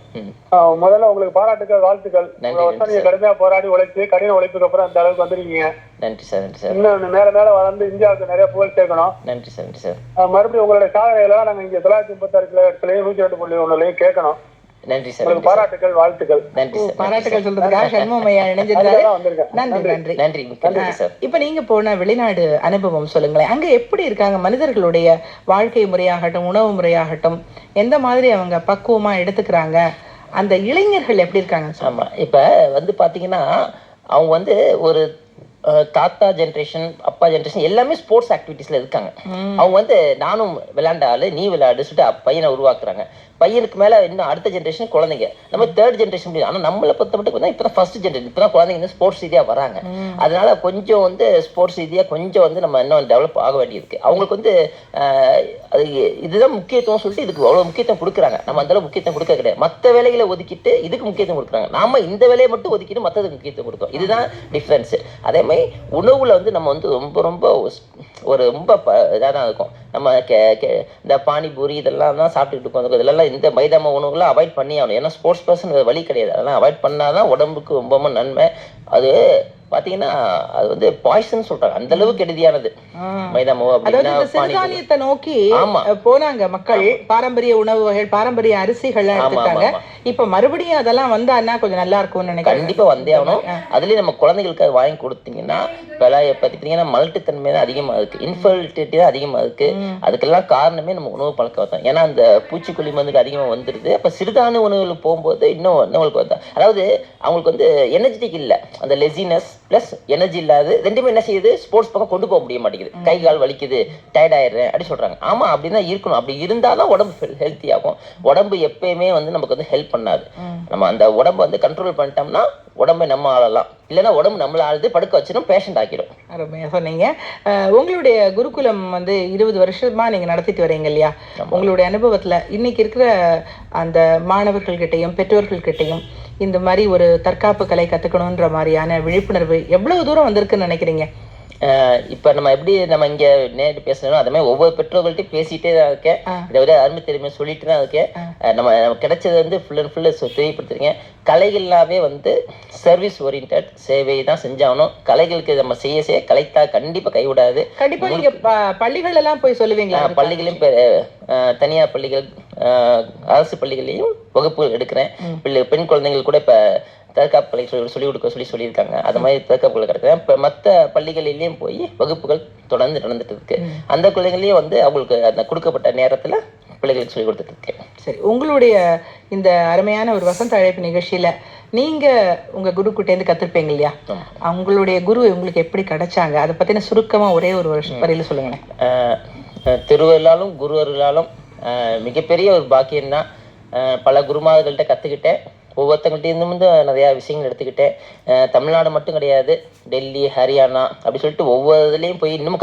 முதல்ல உங்களுக்கு பாராட்டுகள், வாழ்த்துக்கள். நீங்க கடுமையா போராடி உழைச்சு கடின உழைப்புக்கு அப்புறம் அந்த அளவுக்கு வந்துருக்கீங்க. நன்றி சார். நன்றி சார். இன்னும் மேல மேல வளர்ந்து இந்தியாவுக்கு நிறைய புகழ் சேர்க்கணும். நன்றி சார். நன்றி சார். மறுபடியும் உங்களுடைய சாதனைகளை நாங்க இங்க 936 கிலோமீட்டர்லயும் 102.1 கேட்கணும். நன்றி சார். பாராட்டுகள், வாழ்த்துக்கள். நன்றி சார். பாராட்டுகள் சொல்றதுக்காக சண்முகம் ஐயா இணைஞ்சிருந்தாரு. நன்றி. நன்றி சார். இப்ப நீங்க போன வெளிநாடு அனுபவம் சொல்லுங்களேன். அங்க எப்படி இருக்காங்க மனிதர்களுடைய வாழ்க்கை முறையாகட்டும், உணவு முறையாகட்டும், எந்த மாதிரி அவங்க பக்குவமா எடுத்துக்கிறாங்க, அந்த இளைஞர்கள் எப்படி இருக்காங்க? ஆமா, இப்ப வந்து பாத்தீங்கன்னா அவங்க வந்து ஒரு தாத்தா ஜென்ரேஷன், அப்பா ஜென்ரேஷன் எல்லாமே ஸ்போர்ட்ஸ் ஆக்டிவிட்டீஸ்ல இருக்காங்க. அவங்க வந்து நானும் விளையாண்ட ஆளு, நீ விளையாடு சொல்லிட்டு பையனை உருவாக்குறாங்க. பையனுக்கு மேல இன்னும் அடுத்த ஜென்ரேஷன் குழந்தைங்க, நம்ம தேர்ட் ஜென்ரேஷன். ஆனா நம்மளை பொறுத்த மட்டும் இப்பதான் ஃபர்ஸ்ட் ஜென்ரேஷன். இப்பதான் குழந்தைங்க வந்து ஸ்போர்ட்ஸ் ரீதியா வராங்க. அதனால கொஞ்சம் வந்து ஸ்போர்ட்ஸ் ரீதியா கொஞ்சம் வந்து நம்ம இன்னும் டெவலப் ஆக வேண்டியிருக்கு. அவங்களுக்கு வந்து அது இதுதான் முக்கியத்துவம் சொல்லிட்டு இதுக்கு அவ்வளவு முக்கியத்துவம் கொடுக்குறாங்க. நம்ம அந்த அளவு முக்கியத்துவம் கொடுக்க கிடையாது. மற்ற வேலைகளை ஒதுக்கிட்டு இதுக்கு முக்கியத்துவம் கொடுக்குறாங்க. நாம இந்த வேலையை மட்டும் ஒதுக்கிட்டு மற்றதுக்கு முக்கியத்துவம் கொடுக்கும். இதுதான் டிஃப்ரென்ஸ். அதே மாதிரி உணவுல வந்து நம்ம வந்து ரொம்ப ரொம்ப இதாக தான் இருக்கும். நம்ம இந்த பானிபூரி இதெல்லாம் தான் சாப்பிட்டுட்டு இருக்கோம். இதெல்லாம் இந்த மைதாம உணவுகளாம் அவாய்ட் பண்ணி ஆகணும். ஏன்னா ஸ்போர்ட்ஸ் பர்சன் வழி கிடையாது. அதெல்லாம் அவாய்ட் பண்ணாதான் உடம்புக்கு ரொம்ப நன்மை. அது பாத்தீங்கன்னா அது வந்து பாய்சன் சொல்றாங்க, அந்த அளவுக்கு கெடுதியானது மைதாமோ. சிறுதானியத்தை நோக்கி போனாங்க மக்கள். பாரம்பரிய உணவு வகைகள், பாரம்பரிய அரிசிகள் எடுத்துட்டாங்க. இப்ப மறுபடியும் அதெல்லாம் வந்தான்னா கொஞ்சம் நல்லா இருக்கும்னு நினைக்கிறேன். கண்டிப்பா வந்தே ஆகணும். அதுலயும் நம்ம குழந்தைகளுக்கு வாங்கி கொடுத்தீங்கன்னா பார்த்தீங்கன்னா மல்டித்தன்மை தான் அதிகமா இருக்கு, இன்ஃபர்டிலிட்டி தான் அதிகமா இருக்கு. அதுக்கெல்லாம் காரணமே நம்ம உணவு பழக்கம் தான். ஏன்னா அந்த பூச்சிக்கொல்லி மருந்து அதிகமா வந்துடுது. அப்ப சிறுதானிய உணவுகளுக்கு போகும்போது இன்னும் வந்து அதாவது அவங்களுக்கு வந்து எனர்ஜெட்டிக் இல்லை, அந்த லெசினஸ் பிளஸ் எனர்ஜி இல்லாது ரெண்டுமே என்ன செய்யுது, ஸ்போர்ட்ஸ் பக்கம் கொண்டு போக முடிய மாட்டேங்குது. கை கால் வலிக்குது, டயர்ட் ஆயிடுறேன் அப்படி சொல்றாங்க. ஆமா, அப்படிதான் இருக்கணும். அப்படி இருந்தாதான் உடம்பு ஹெல்த்தி ஆகும். உடம்பு எப்பயுமே வந்து நமக்கு வந்து ஹெல்ப் பண்ணாது. நம்ம அந்த உடம்பு வந்து கண்ட்ரோல் பண்ணிட்டோம்னா உடம்பை நம்ம ஆளலாம், இல்லைன்னா உடம்பு நம்மள ஆளுது படுக்க வச்சிடும், பேஷண்ட் ஆக்கிடும். அருமையா சொன்னீங்க. உங்களுடைய குருகுலம் வந்து 20 வருஷமா நீங்க நடத்திட்டு வரீங்க இல்லையா? உங்களுடைய அனுபவத்துல இன்னைக்கு இருக்கிற அந்த மாணவர்கள்கிட்டையும் பெற்றோர்கள்கிட்டையும் இந்த மாதிரி ஒரு தற்காப்பு கலை கத்துக்கணுன்ற மாதிரியான விழிப்புணர்வு எவ்வளவு தூரம் வந்திருக்குன்னு நினைக்கிறீங்க? இப்ப நம்ம எப்படி நம்ம இங்க நேரிட்டு பேசணும், அதே மாதிரி ஒவ்வொரு பெற்றோர்கள்ட்டையும் பேசிட்டே தான் இருக்கேன். இதை விட அருமை தெரியுமே சொல்லிட்டு தான் இருக்கேன். நம்ம கிடைச்சது வந்து ஃபுல் அண்ட் ஃபுல்லு தெரியப்படுத்துறீங்க. கலைகள்லாவே வந்து சர்வீஸ் ஓரியன்ட் சேவை தான் செஞ்சாகணும். கலைகளுக்கு நம்ம செய்ய கலைத்தா கண்டிப்பா கைவிடாது. கண்டிப்பா நீங்க பள்ளிகள் எல்லாம் போய் சொல்லுவீங்களா? பள்ளிகளையும் தனியார் பள்ளிகள், அரசு பள்ளிகளையும் வகுப்புகள் எடுக்கிறேன். பெண் குழந்தைகள் கூட இப்ப தற்காப்பு கலை சொல்லிக் கொடுக்க சொல்லியிருக்காங்க. அது மாதிரி தற்காப்புகள் கிடைக்கிறேன். இப்போ மற்ற பள்ளிகளிலையும் போய் வகுப்புகள் தொடர்ந்து நடந்துட்டு இருக்கு. அந்த குழந்தைகளையும் வந்து அவங்களுக்கு அந்த கொடுக்கப்பட்ட நேரத்தில் பிள்ளைகளுக்கு சொல்லிக் கொடுத்துட்டு இருக்கேன். சரி, உங்களுடைய இந்த அருமையான ஒரு வசந்த அழைப்பு நிகழ்ச்சியில நீங்க உங்க குரு கிட்டேருந்து கத்துருப்பீங்க இல்லையா? அவங்களுடைய குரு உங்களுக்கு எப்படி கிடைச்சாங்க, அதை பத்தின சுருக்கமா ஒரே ஒரு வரையில சொல்லுங்களேன். திருவருளாலும் குருவர்களாலும் மிகப்பெரிய ஒரு பாக்கியம்தான். பல குருமார்கள்ட்ட கற்றுக்கிட்டேன். ஒவ்வொருத்தங்கள்ட்ட நிறையா விஷயங்கள் எடுத்துக்கிட்டேன். தமிழ்நாடு மட்டும் கிடையாது, டெல்லி, ஹரியானா அப்படி சொல்லிட்டு ஒவ்வொரு இதுலேயும் போய் இன்னும்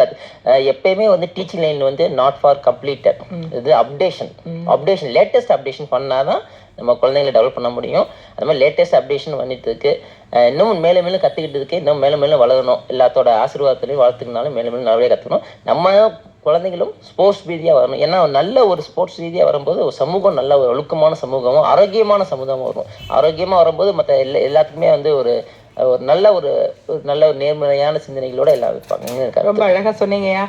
எப்பயுமே வந்து டீச்சிங் லைன் வந்து நாட் ஃபார் கம்ப்ளீட்டட். இது அப்டேஷன் லேட்டஸ்ட் அப்டேஷன் பண்ணாதான் நம்ம குழந்தைங்களை டெவலப் பண்ண முடியும். அது மாதிரி லேட்டஸ்ட் அப்டேஷன் பண்ணிட்டு இருக்கு. இன்னும் மேலும் மேலும் கற்றுக்கிட்டு இருக்கு. இன்னும் மேலும் மேலும் வளரணும். எல்லாத்தோட ஆசீர்வாதத்துலையும் வாழ்த்துக்குனாலும் மேலும் மேலும் நிறைய கற்றுக்கணும். நம்ம குழந்தைங்களும் ஸ்போர்ட்ஸ் ரீதியாக வரணும். ஏன்னா நல்ல ஒரு ஸ்போர்ட்ஸ் ரீதியாக வரும்போது ஒரு சமூகம் நல்ல ஒரு ஒழுக்கமான சமூகமும் ஆரோக்கியமான சமூகமும் வரும். ஆரோக்கியமாக வரும்போது மற்ற எல்லாத்துக்குமே வந்து ஒரு நல்ல ஒரு நேர்மறையான சிந்தனைகளோட எல்லாம் இருப்பாங்க. ரொம்ப அழகாக சொன்னீங்கய்யா.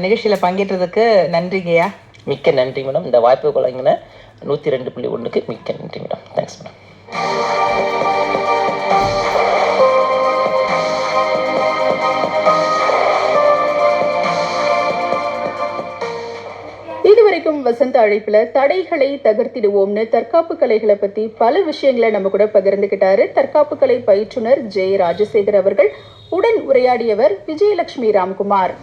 நிகழ்ச்சியில் பங்கேற்றதுக்கு நன்றிங்கய்யா. மிக்க நன்றி மேடம். இந்த வாய்ப்பு வழங்கின 102.1க்கு மிக்க நன்றி மேடம். Thanks madam. இதுவரைக்கும் வசந்த அழைப்புல தடைகளை தகர்த்திடுவோம்னு தற்காப்பு கலைகளை பத்தி பல விஷயங்களை நம்ம கூட பகிர்ந்துகிட்டாரு தற்காப்பு கலை பயிற்றுனர் ஜெய ராஜசேகர் அவர்கள். உடன் உரையாடியவர் விஜயலட்சுமி ராம்குமார்.